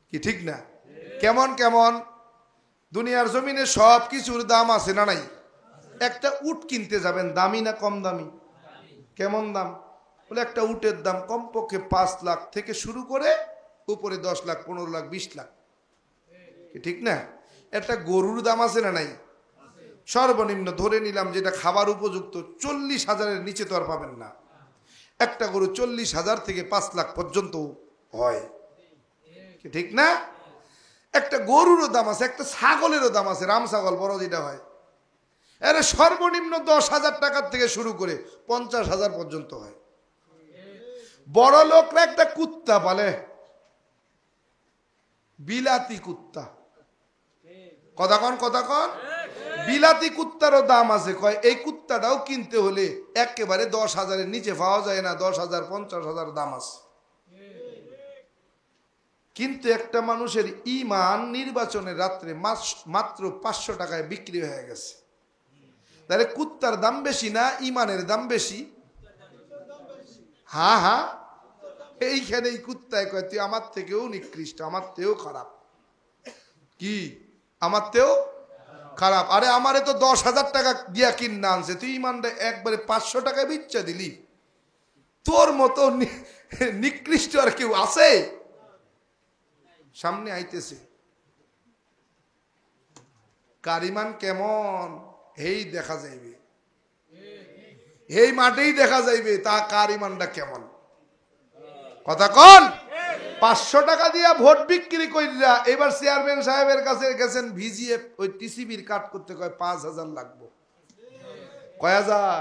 কি ঠিক না? কেমন কেমন দুনিয়ার জমিনে সব কিছুর দাম আছে না নাই? একটা উট কিনতে যাবেন, দামি না কম দামি? কেমন দাম? বলে একটা উটের দাম কমপক্ষে 5 লাখ থেকে শুরু করে উপরে 10 লাখ, 15 লাখ, 20 লাখ। কি ঠিক না? একটা গরুর দাম আছে না নাই? সর্বনিম্ন ধরে নিলাম যেটা খাবার উপযুক্ত 40,000-এর নিচে তো আর পাবেন না। একটা গরু 40,000 থেকে 5 লাখ পর্যন্ত হয়। কি ঠিক না? একটা গরুরও দাম আছে, একটা ছাগলেরও দাম আছে, রাম ছাগল বড় যেটা হয়, এর সর্বনিম্ন 10,000 টাকার থেকে শুরু করে 50,000 পর্যন্ত হয়। বড় লোকরা একটা কুত্তা পালে, বিলাতি কুত্তা। কথা কন, কথা কন। বিলাতি কুত্তারও দাম আছে। কয় এই কুত্তাটাও কিনতে হলে একেবারে 10,000-এর নিচে পাওয়া যায় না, 10,000, 50,000 দাম আছে। কিন্তু একটা মানুষের ইমান নির্বাচনের রাত্রে মাত্র 500 টাকায় বিক্রি হয়ে গেছে। তাহলে কুত্তার দাম বেশি না ইমানের দাম বেশি? হ্যাঁ হ্যাঁ, এইখানে এই কুত্তায় কয় তুই আমার থেকেও নিকৃষ্ট, আমার থেকেও খারাপ। কি আমার থেকেও খারাপ? আরে আমারে তো 10,000 টাকা দিয়া কিনা আনছে, তুই ইমানটা একবারে 500 টাকায় বিচ্ছা দিলি। তোর মতো নিকৃষ্ট আর কেউ আছে? সামনে আইতেছে, কার ইমান কেমন এই দেখা যাইবে, এই মাঠেই দেখা যাইবে তা কার ইমানটা কেমন। কথা কন। 500 টাকা দিয়া ভোট বিক্রি কইরা এবার চেয়ারম্যান সাহেবের কাছে গেছেন, ভিজিএফ ওই টিসিবির কাট করতে কয় 5,000 লাগবে। কয় হাজার?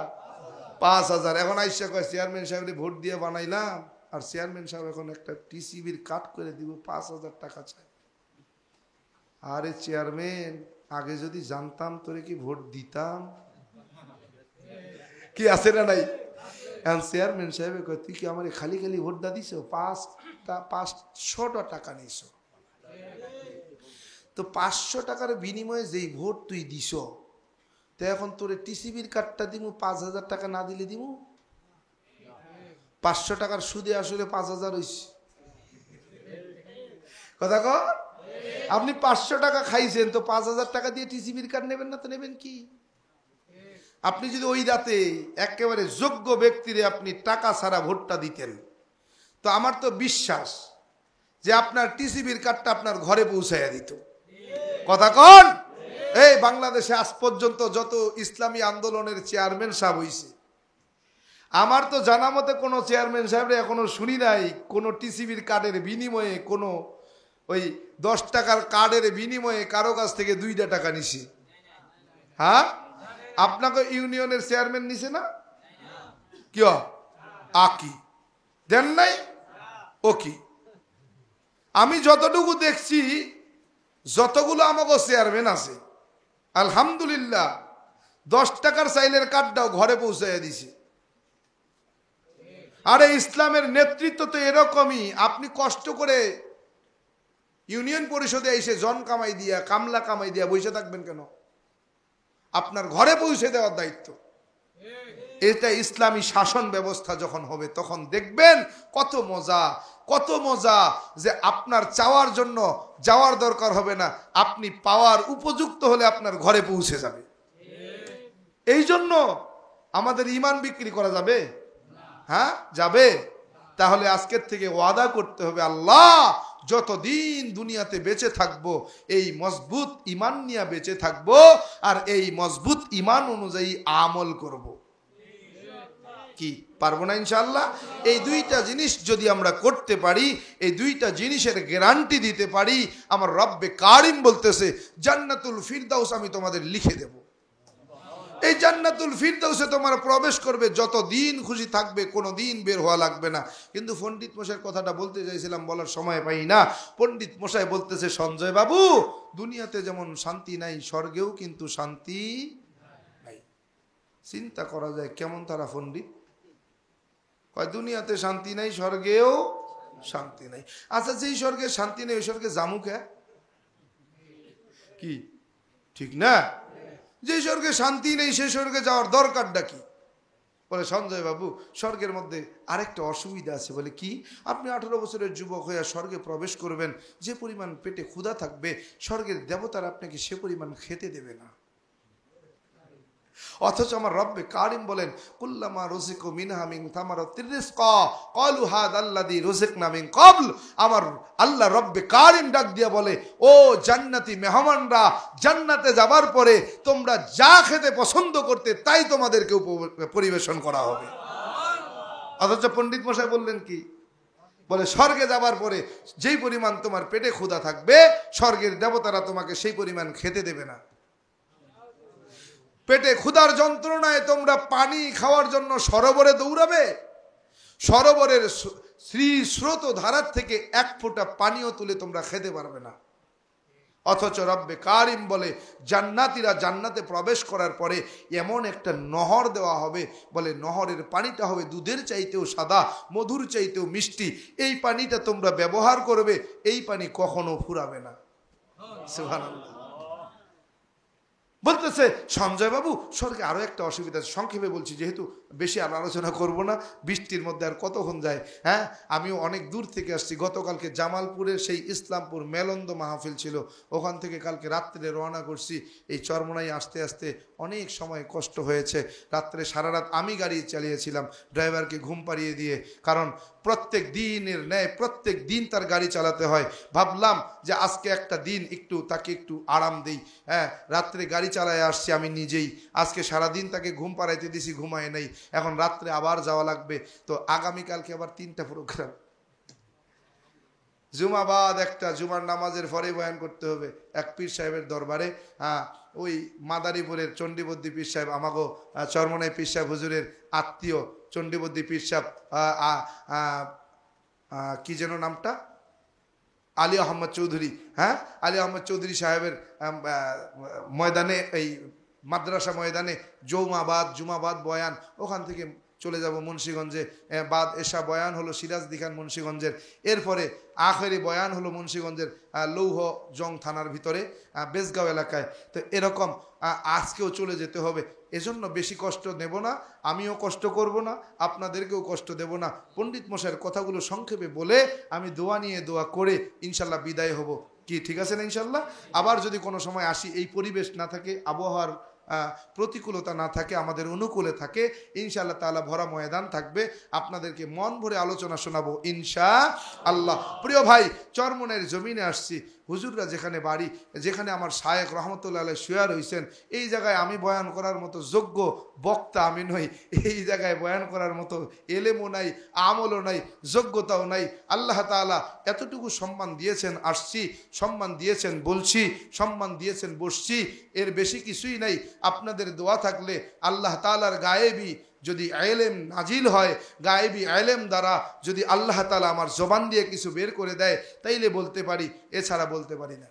5,000। এখন আইসা কয় চেয়ারম্যান সাহেব ভোট দিয়ে বানাইলাম, আর চেয়ারম্যান সাহেব এখন একটা টিসিবির কাট করে দিব, 5,000 টাকা চাই। আরে চেয়ারম্যান, আগে যদি জানতাম তোরে কি ভোট দিতাম। কি আছে না নাই? এখন চেয়ারম্যান সাহেব কয় তুই কি আমার খালি খালি ভোট দা দিছ? 500 টাকা নিছ, তো 500 টাকার বিনিময়ে যেই ভোট তুই দিছ, তো এখন তোরে টিসিবির কার্ডটা দিমু, 5,000 টাকা না দিলে দিমু? 500 টাকার সুদে আসলে 5,000 হইছে। কথা কর। আপনি 500 টাকা খাইছেন, তো 5,000 টাকা দিয়ে টিসিবির কার্ড নেবেন না? তো নেবেন কি? আপনি যদি ওই রাতে একেবারে যোগ্য ব্যক্তিরে আপনি টাকা ছাড়া ভোটটা দিতেন, তো আমার তো বিশ্বাস যে আপনার টিসিবির কার্ডটা আপনার ঘরে পৌঁছাইয়া দিত। কথা কন। এই বাংলাদেশে আজ পর্যন্ত যত ইসলামী আন্দোলনের চেয়ারম্যান সাহেব হইছে, আমার তো জানা মতে কোনো চেয়ারম্যান সাহেবরা এখনো শুনি নাই কোনো টিসিবির কার্ডের বিনিময়ে, কোনো ওই 10 টাকার কার্ডের বিনিময়ে কারো কাছ থেকে 2টা টাকা নিছি। হ্যাঁ, আপনাকে ইউনিয়নের চেয়ারম্যান নিছে না? কি আকি দেন নাই? ও কি, আমি যতটুকু দেখছি, যতগুলো আমাকে চেয়ারম্যান আছে, আলহামদুলিল্লাহ 10 টাকার চাইলের কার্ডটাও ঘরে পৌঁছাইয়া দিছে। আরে ইসলামের নেতৃত্ব তো এরকমই। আপনি কষ্ট করে ইউনিয়ন পরিষদে এসে জন কামাই দিয়া কামলা কামাই দিয়া বসে থাকবেন কেন? আপনার ঘরে পৌঁছে দেওয়ার দায়িত্ব। এটা ইসলামী শাসন ব্যবস্থা যখন হবে তখন দেখবেন কত মজা, কত মজা, যে আপনার চাওয়ার জন্য যাওয়ার দরকার হবে না, আপনি পাওয়ার উপযুক্ত হলে আপনার ঘরে পৌঁছে যাবে। এই জন্য আমাদের ঈমান বিক্রি করা যাবে? হ্যাঁ, যাবে। তাহলে আজকের থেকে ওয়াদা করতে হবে, আল্লাহ যতদিন দুনিয়াতে বেঁচে থাকবো এই মজবুত ঈমান নিয়ে বেঁচে থাকবো, আর এই মজবুত ঈমান অনুযায়ী আমল করব। কি পারবো না ইনশাআল্লাহ? এই দুইটা জিনিস যদি আমরা করতে পারি, এই দুইটা জিনিসের গ্যারান্টি দিতে পারি, আমার রব্বে কারিম বলতেছে জান্নাতুল ফিরদাউস আমি তোমাদের লিখে দেব। এই জান্নাতুল ফিরদাউসে তোমরা প্রবেশ করবে, যত দিন খুশি থাকবে, কোনো দিন বের হওয়া লাগবে না। কিন্তু পণ্ডিত মশাইয়ের কথাটা বলতে চাইছিলাম, বলার সময় পাই না। পণ্ডিত মশাই বলতেছে, সঞ্জয় বাবু দুনিয়াতে যেমন শান্তি নাই, স্বর্গেও কিন্তু শান্তি নাই। চিন্তা করা যায় কেমন তারা পণ্ডিত, কয় দুনিয়াতে শান্তি নাই, স্বর্গেও শান্তি নাই। আচ্ছা, যেই স্বর্গে শান্তি নেই ওই স্বর্গে জামুকে কি? ঠিক না? যে স্বর্গে শান্তি নেই সে স্বর্গে যাওয়ার দরকারটা কি? বলে সঞ্জয় বাবু স্বর্গের মধ্যে আরেকটা অসুবিধা আছে। বলে কি? আপনি 18 বছরের যুবক হয়ে স্বর্গে প্রবেশ করবেন, যে পরিমাণ পেটে ক্ষুধা থাকবে স্বর্গের দেবতারা আপনাকে সে পরিমাণ খেতে দেবে না। অথচ আমার রব্বে কারিম বলেন, কুল্লামা রুজিকু মিনহা মিন থামারাতির রিজকা ক্বালু হাদাল্লাযী রুজিকনা মিন ক্বাবল। আমার আল্লাহ রব্বে কারিম ডাক দিয়া বলে, ও জান্নাতি মেহমানরা, জান্নাতে যাবার পরে তোমরা যা খেতে পছন্দ করতে তাই তোমাদেরকে পরিবেশন করা হবে। অথচ পণ্ডিত মশাই বললেন কি? বলে স্বর্গে যাবার পরে যেই পরিমাণ তোমার পেটে ক্ষুধা থাকবে স্বর্গের দেবতারা তোমাকে সেই পরিমাণ খেতে দেবে না। পেটে ক্ষুধার যন্ত্রণায় তোমরা পানি খাওয়ার জন্য সরোবরে দৌড়াবে, সরোবরের শ্রী স্রোত ধারার থেকে এক ফোঁটা পানিও তুলে তোমরা খেতে পারবে না। অথচ রব্বে কারিম বলে জান্নাতীরা জান্নাতে প্রবেশ করার পরে এমন একটা নহর দেওয়া হবে, বলে নহরের পানিটা হবে দুধের চাইতেও সাদা, মধুর চাইতেও মিষ্টি। এই পানিটা তোমরা ব্যবহার করবে, এই পানি কখনো ফুরাবে না। সুবহানাল্লাহ। বলতেছে সঞ্জয় বাবু স্বর্গে আরো একটা অসুবিধা আছে, সংক্ষেপে বলছি যেহেতু বেশি আলোচনা করব না, বৃষ্টির মধ্যে আর কতক্ষণ যায়। হ্যাঁ, আমিও অনেক দূর থেকে আসছি। গতকালকে জামালপুরের সেই ইসলামপুর মেলন্দ মাহফিল ছিল, ওখান থেকে কালকে রাত্রে রওনা করছি। এই চরমোনাই আসতে আসতে অনেক সময় কষ্ট হয়েছে। রাত্রে সারা রাত আমি গাড়ি চালিয়েছিলাম, ড্রাইভারকে ঘুম পাড়িয়ে দিয়ে, কারণ প্রত্যেক দিনের ন্যায় প্রত্যেক দিন তার গাড়ি চালাতে হয়। ভাবলাম যে আজকে একটা দিন একটু তাকে একটু আরাম দেই। হ্যাঁ, রাত্রে গাড়ি চালায় আসছি আমি নিজেই, আজকে সারাদিন তাকে ঘুম পাড়াইতে দিছি, ঘুমায় নাই। এখন রাত্রে আবার যাওয়া লাগবে, তো আগামীকালকে আবার 3টা প্রোগ্রাম। জুমাবাদ একটা, জুমার নামাজের পরে বয়ান করতে হবে এক পীর সাহেবের দরবারে। হ্যাঁ, ওই মাদারীপুরের চণ্ডীবদ্দী পীর সাহেব, আমাগো চরমনাই পীর সাহেব হুজুরের আত্মীয় চণ্ডীবদ্দী পীর সাহেব, কি যেন নামটা, আলী আহমদ চৌধুরী। হ্যাঁ, আলী আহমদ চৌধুরী সাহেবের ময়দানে, এই মাদ্রাসা ময়দানে জুমাবাদ বয়ান, ওখান থেকে চলে যাব মুন্সিগঞ্জে। বাদ এশা বয়ান হলো সিরাজদি খান মুন্সিগঞ্জের, এরপরে আখেরি বয়ান হলো মুন্সিগঞ্জের লৌহ জং থানার ভিতরে বেজগাঁও এলাকায়। তো এরকম আজকেও চলে যেতে হবে। এজন্য বেশি কষ্ট নেব না, আমিও কষ্ট করব না, আপনাদেরকেও কষ্ট দেব না। পণ্ডিত মশাইয়ের কথাগুলো সংক্ষেপে বলে আমি দোয়া নিয়ে দোয়া করে ইনশাল্লাহ বিদায় হব। কি ঠিক আছে না ইনশাল্লাহ? আবার যদি কোনো সময় আসি, এই পরিবেশ না থাকে, আবহাওয়ার প্রতিকূলতা না থাকে, আমাদের অনুকূলে থাকে, ইনশাআল্লাহ তাআলা ভরা ময়দান থাকবে, আপনাদেরকে মন ভরে আলোচনা শোনাবো ইনশাআল্লাহ। প্রিয় ভাই, চরমনের জমিনে আসছি, হুজুররা যেখানে বাড়ি, যেখানে আমার শায়েখ রহমতুল্লাহ আলাইহি শুয়া রইছেন, এই জায়গায় আমি বয়ান করার মতো যোগ্য বক্তা আমি নই। এই জায়গায় বয়ান করার মতো এলেমও নাই, আমলও নাই, যোগ্যতাও নাই। আল্লাহ তাআলা এতটুকু সম্মান দিয়েছেন, আসছি, সম্মান দিয়েছেন বলছি, সম্মান দিয়েছেন বসছি, এর বেশি কিছুই নাই। আপনাদের দোয়া থাকলে আল্লাহ তাআলার গায়েবী যদি ইলম নাজিল হয়, গায়েবী ইলম দ্বারা যদি আল্লাহ তাআলা আমার জবান দিয়ে কিছু বের করে দেয়, তাইলে বলতে পারি, এছাড়া বলতে পারি না।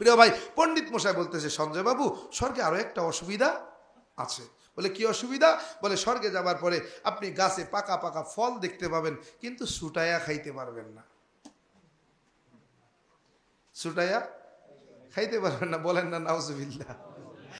প্রিয় ভাই, পণ্ডিত মশাই বলতেছে সঞ্জয় বাবু স্বর্গে আরো একটা অসুবিধা আছে। বলে কি অসুবিধা? বলে স্বর্গে যাবার পরে আপনি গাছে পাকা পাকা ফল দেখতে পাবেন, কিন্তু ছুটাইয়া খাইতে পারবেন না। ছুটাইয়া খাইতে পারবেন না, বলেন না নাউজুবিল্লাহ।